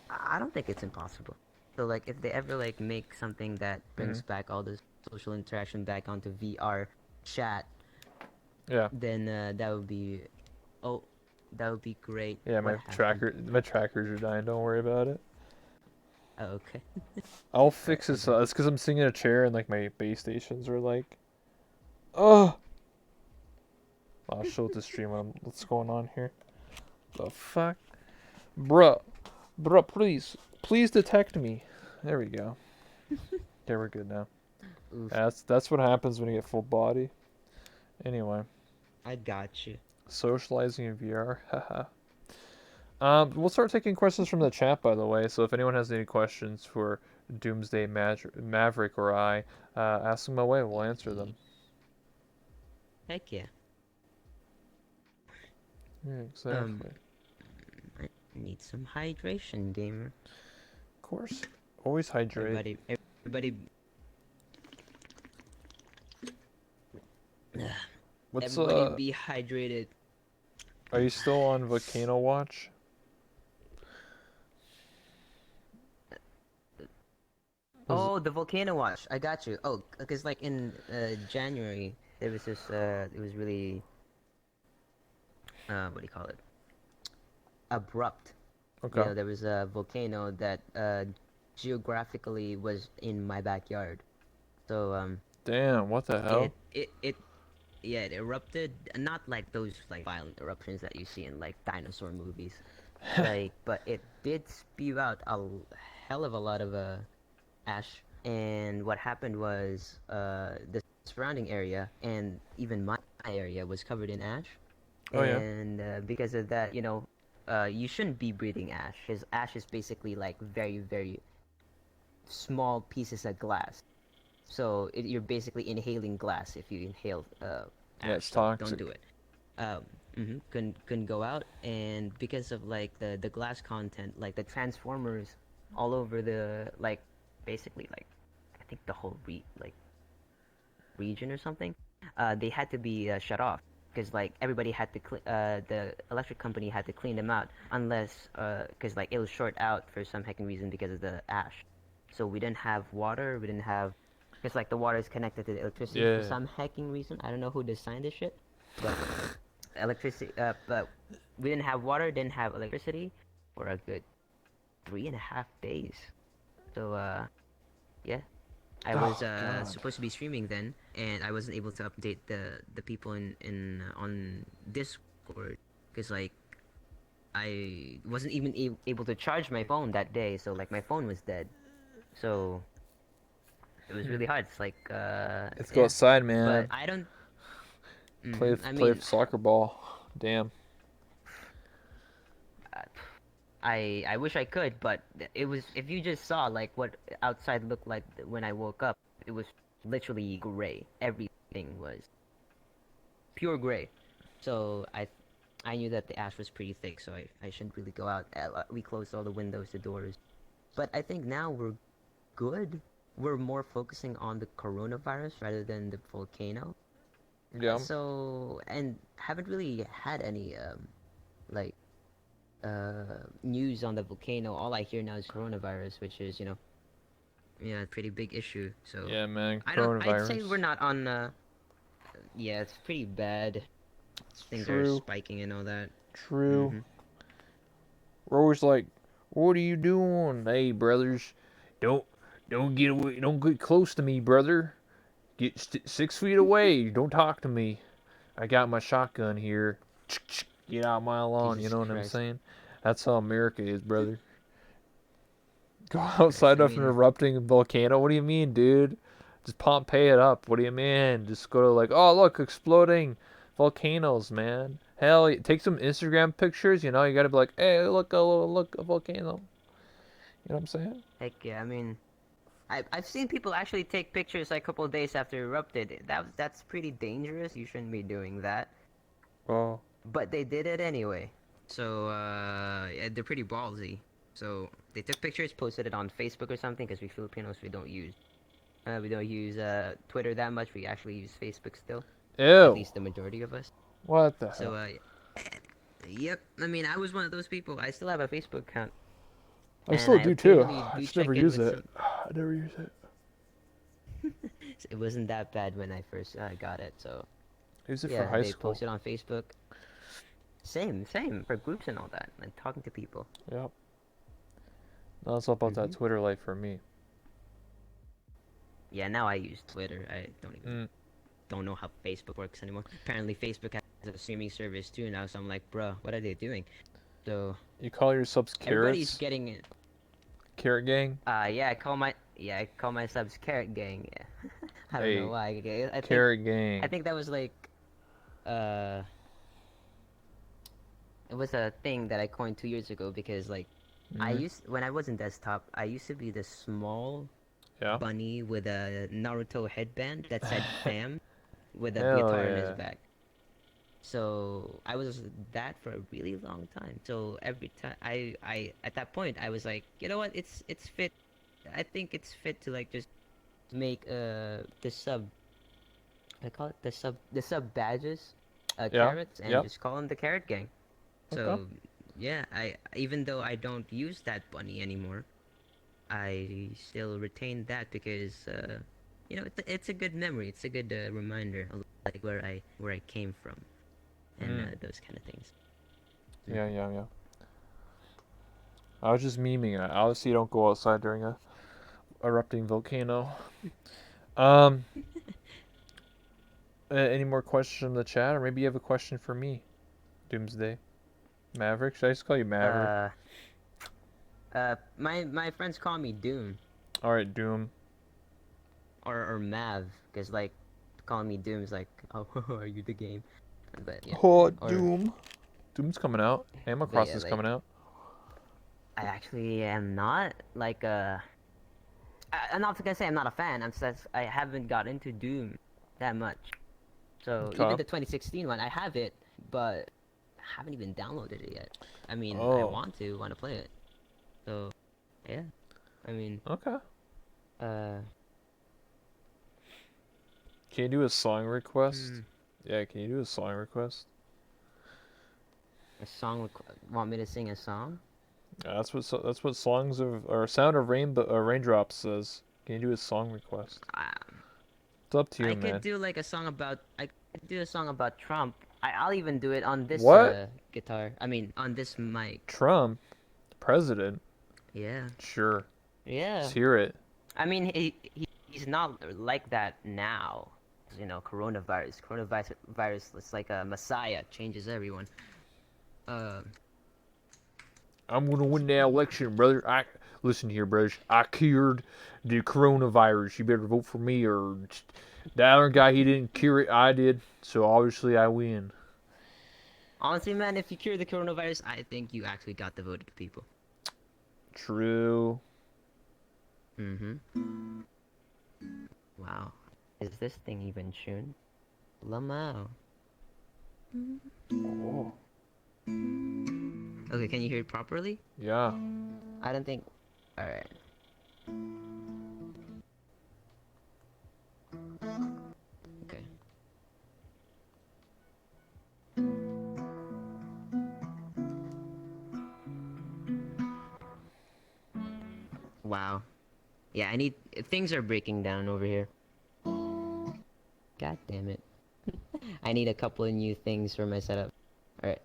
I don't think it's impossible. So like, if they ever like make something that brings Mhm. back all this social interaction back onto VR chat, Yeah. then oh, that would be great. Yeah, What happened? my trackers are dying. Don't worry about it. Oh, okay. I'll All right, fix I this. got It's because I'm sitting in a chair and like my base stations are like, oh. I'll show the stream what's going on here. The fuck, bruh, bruh, please detect me. There we go. Okay, we're good now. you. Oof, That's what happens when you get full body. Anyway. I got you. Socializing in VR. Haha. We'll start taking questions from the chat, by the way. So if anyone has any questions for Maverick or I, ask them away. We'll answer them. Heck yeah. Yeah, Um, exactly. I need some hydration, gamer. Of course. Always hydrate. Everybody, What's everybody be hydrated. Are you still on Volcano Watch? Was Oh, the volcano watch. I got you. Oh, because like in January, there was this. It was really what do you call it? Abrupt. You okay. know, there was a volcano that geographically was in my backyard. So Damn, what the hell? it yeah, it erupted. Not like those like violent eruptions that you see in like dinosaur movies. Like, but it did spew out a hell of a lot of ash. And what happened was the surrounding area and even my area was covered in ash. Oh yeah. And because of that, you know, you shouldn't be breathing ash. Because ash is basically like very, very small pieces of glass. So you're basically inhaling glass if you inhale Yeah, it's ash. So don't toxic. do it. Couldn't go out, and because of like the glass content, like the transformers all over the like basically like I think the whole region or something, they had to be shut off because like everybody had to the electric company had to clean them out unless because like it was short out for some heckin' reason because of the ash. So we didn't have water. We didn't have because like the water is connected to the electricity for Yeah. some heckin' reason. I don't know who designed this shit, but electricity. But we didn't have water. Didn't have electricity for a good 3.5 days. So yeah, I was Oh god. supposed to be streaming then, and I wasn't able to update the people in on Discord because like I wasn't even able to charge my phone that day, so like my phone was dead. So it was really hard. It's like Let's go yeah, outside, but man. I don't. I Play mean, soccer ball. Damn. I wish I could, but it was if you just saw like what outside looked like when I woke up, it was literally gray. Everything was pure gray. So I knew that the ash was pretty thick, so I shouldn't really go out. We closed all the windows, the doors. But I think now we're good. We're more focusing on the coronavirus rather than the volcano. Yeah. So and haven't really had any like news on the volcano. All I hear now is coronavirus, which is yeah, a pretty big issue. So Yeah, man. I don't. I'd say we're Coronavirus. not on. Yeah, it's pretty bad. It's Things are true. spiking and all that. True. Mm-hmm. We're always like, "What are you doing? Hey, brothers, don't don't get away. Don't get close to me, brother. Get 6 feet away. Don't talk to me. I got my shotgun here. Get out my lawn. You Jesus know what I'm Christ. saying? That's how America is, brother. Go Jesus Christ. outside I of an mean, erupting volcano. What do you mean, dude? Just Pompeii it up. What do you mean? Just go to like, oh look, exploding volcanoes, man. Hell, take some Instagram pictures. You know, you gotta be like, hey, look, a volcano. You know what I'm saying? heck yeah. I mean, I've seen people actually take pictures like a couple of days after it erupted. That's pretty dangerous. You shouldn't be doing that. Oh, But they did it anyway. So yeah, they're pretty ballsy. So they took pictures, posted it on Facebook or something. Because we Filipinos we don't use Twitter that much. We actually use Facebook still. At ew. least the majority of us. What the So hell? yep. I mean, I was one of those people. I still have a Facebook account, I and still I do too. occasionally I do just never check in use with it. some. I never use it. It wasn't that bad when I first got it. So I use it for yeah, high they school. posted on Facebook. Same for groups and all that, and talking to people. Yep. Now it's all about that hmm Twitter life for me. Yeah, now I use Twitter. I Mm. don't know how Facebook works anymore. Apparently, Facebook has a streaming service too now. So I'm like, bro, what are they doing? So You call your subs everybody's carrots? getting it. Carrot gang? I call my subs Carrot Gang. Yeah. I don't know Hey, why. carrot I gang. think that was like uh It was a thing that I coined 2 years ago because like Mm-hmm. when I was in desktop, I used to be this small Yeah. bunny with a Naruto headband that said fam with a Hell guitar in his yeah. back. So I was that for a really long time. So every time I at that point I was like, you know what? It's fit. I think it's fit to like just make the sub. I call it the sub badges, Yeah. carrots, and Yep. just call them the carrot gang. Okay. So yeah, I even though I don't use that bunny anymore, I still retain that because it's a good memory. It's a good reminder of like where I came from and Mm. those kind of things. Yeah, Hmm. yeah, yeah. I was just memeing it. Obviously, you don't go outside during a erupting volcano. Um, any more questions from the chat, or maybe you have a question for me, Doomsday Maverick? Should I just call you Maverick? Uh, my friends call me Doom All right, Doom. or Mav because like calling me Doom is like, oh, are you the game? But yeah, Oh, or Doom. Doom's coming out. Animal but Crossing yeah, is like coming out. I actually am not like I'm not gonna say I'm not a fan. I'm just I haven't got into Doom that much. So even Okay. the 2016 one, I have it, but I haven't even downloaded it yet. I mean, I Oh, want to play it. So yeah, I mean, okay. uh, Can you do a song request? hmm, Yeah, can you do a song request? a song. Want me to sing a song? Yeah, that's what songs of or sound of rainbow raindrops says. Can you do a song request? Um, It's up to you, I could man. do like a song about. I could do a song about Trump. I'll even do it on this What? guitar. I mean, on this mic. Trump, president? Yeah, Sure. Let's yeah. hear it. I mean, he's not like that now. You know, coronavirus. It's like a messiah, changes everyone. Uh, I'm gonna win the election, brother. I listen here, brothers. I cured the coronavirus. You better vote for me, or the other guy he didn't cure it. I did. So obviously I win. honestly, man, if you cure the coronavirus, I think you actually got the vote of the people. True. Mm-hmm. Wow. Is this thing even tuned? Lamau. Oh. Okay, can you hear it properly? Yeah. I don't think. All right. Okay. Wow. Yeah, I need. Things are breaking down over here. God damn it. I need a couple of new things for my setup. All right.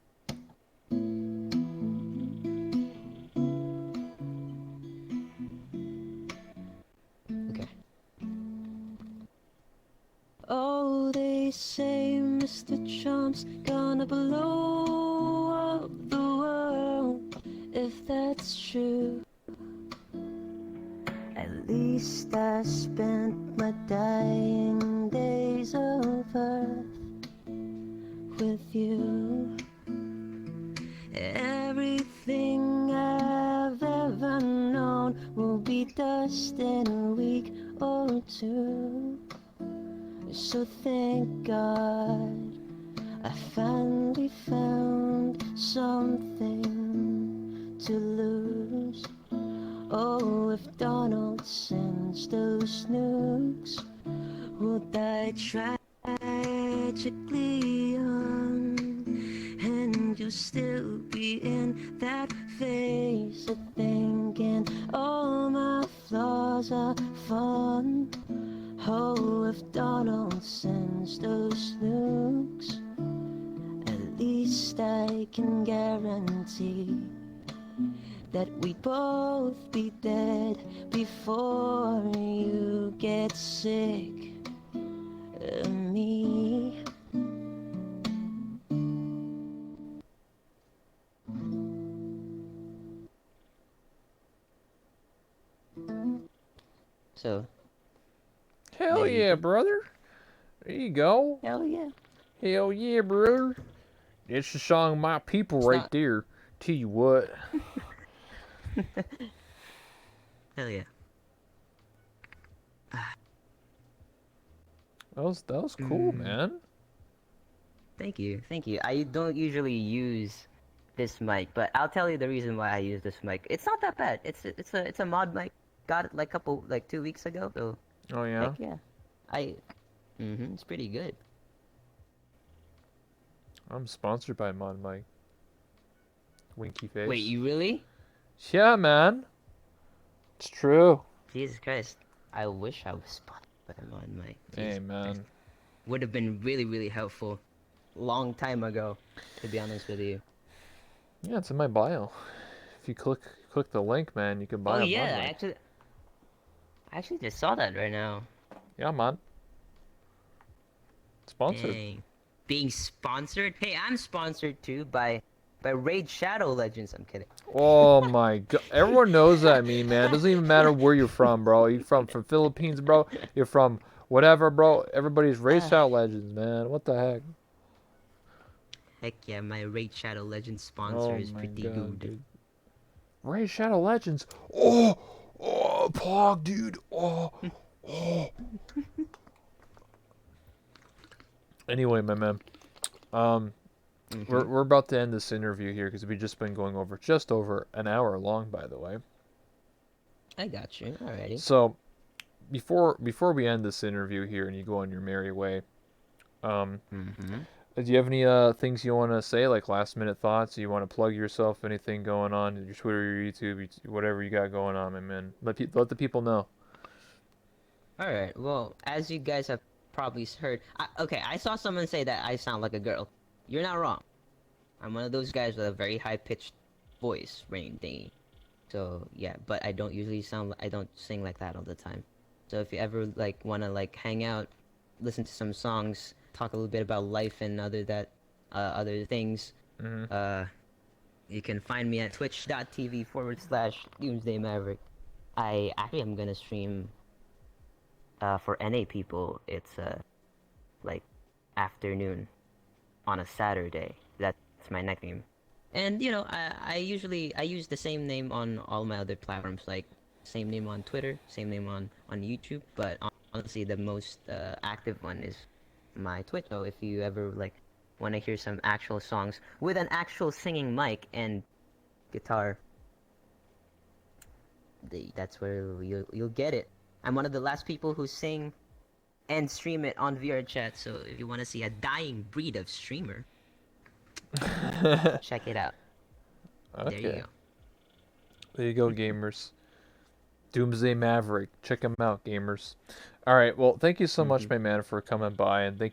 Okay. Oh, they say Mr. Trump's gonna blow up the world. If that's true, at least I spent my dying days of earth with you. Everything I've ever known will be dust in a week or two. So thank God I finally found something to lose. Oh, if Donald sends those nukes, we'll die tragically young, and you'll still be in that phase of thinking all my flaws are fun. Oh, if Donald sends those nukes, at least I can guarantee that we'd both be dead before you get sick of me. So, Hell there you yeah, go. brother. There you go. Hell yeah. Hell yeah, brother. It's the song my people It's right not. there. Tell you what. Hell yeah. That was cool, Mm, man. thank you, thank you. I don't usually use this mic, but I'll tell you the reason why I use this mic. It's not that bad. It's a mod mic. Got it like 2 weeks ago. So Oh yeah. heck yeah, I it's pretty good. I'm sponsored by Mon Mike. Winky Wait, face. you really? Yeah, man. It's true. Jesus Christ. I wish I was sponsored by a mod mic. Hey, Jesus Christ. man. Would have been really, really helpful. Long time ago, to be honest with you. Yeah, it's in my bio. If you click the link, man, you can Oh buy a Mon yeah, Mike. I actually just saw that right now. Yeah, man. Sponsored. Dang. Being sponsored? Hey, I'm sponsored too by Raid Shadow Legends. I'm kidding. Oh my god. Everyone knows that meme, man. It doesn't even matter where you're from, bro. You're from Philippines, bro. You're from whatever, bro. Everybody's race Ah, out legends, man. What the heck? heck yeah, my Raid Shadow Legends sponsor Oh is my pretty god, good. dude. Raid Shadow Legends. Oh, Pog, dude. Oh. Anyway, my man. Um, we're Mm-hmm. we're about to end this interview here because we've just been going over just over an hour long, by the way. I got you. Alrighty. So before we end this interview here and you go on your merry way, um, Mm-hmm. do you have any things you want to say, like last minute thoughts? You want to plug yourself? Anything going on? Your Twitter, your YouTube, whatever you got going on, my man. Let the people know. Alright, well, as you guys have probably heard, okay, I saw someone say that I sound like a girl. You're not wrong. I'm one of those guys with a very high-pitched voice range thingy. So yeah, but I don't usually I don't sing like that all the time. So if you ever like wanna like hang out, listen to some songs, talk a little bit about life and other things, Hmm. uh, you can find me at twitch.tv/DoomsDayMaverick. I actually am gonna stream for NA people. It's like afternoon on a Saturday. That's my nickname. And I use the same name on all my other platforms, like same name on Twitter, same name on YouTube. But honestly, the most active one is my Twitch. So if you ever like want to hear some actual songs with an actual singing mic and guitar, that's where you'll get it. I'm one of the last people who sing and stream it on VR chat. So if you want to see a dying breed of streamer, check it out. There you Okay. go. There you go, gamers. Doomsday Maverick. Check him out, gamers. All right. Well, thank you so much, Mm-hmm. my man, for coming by, and thank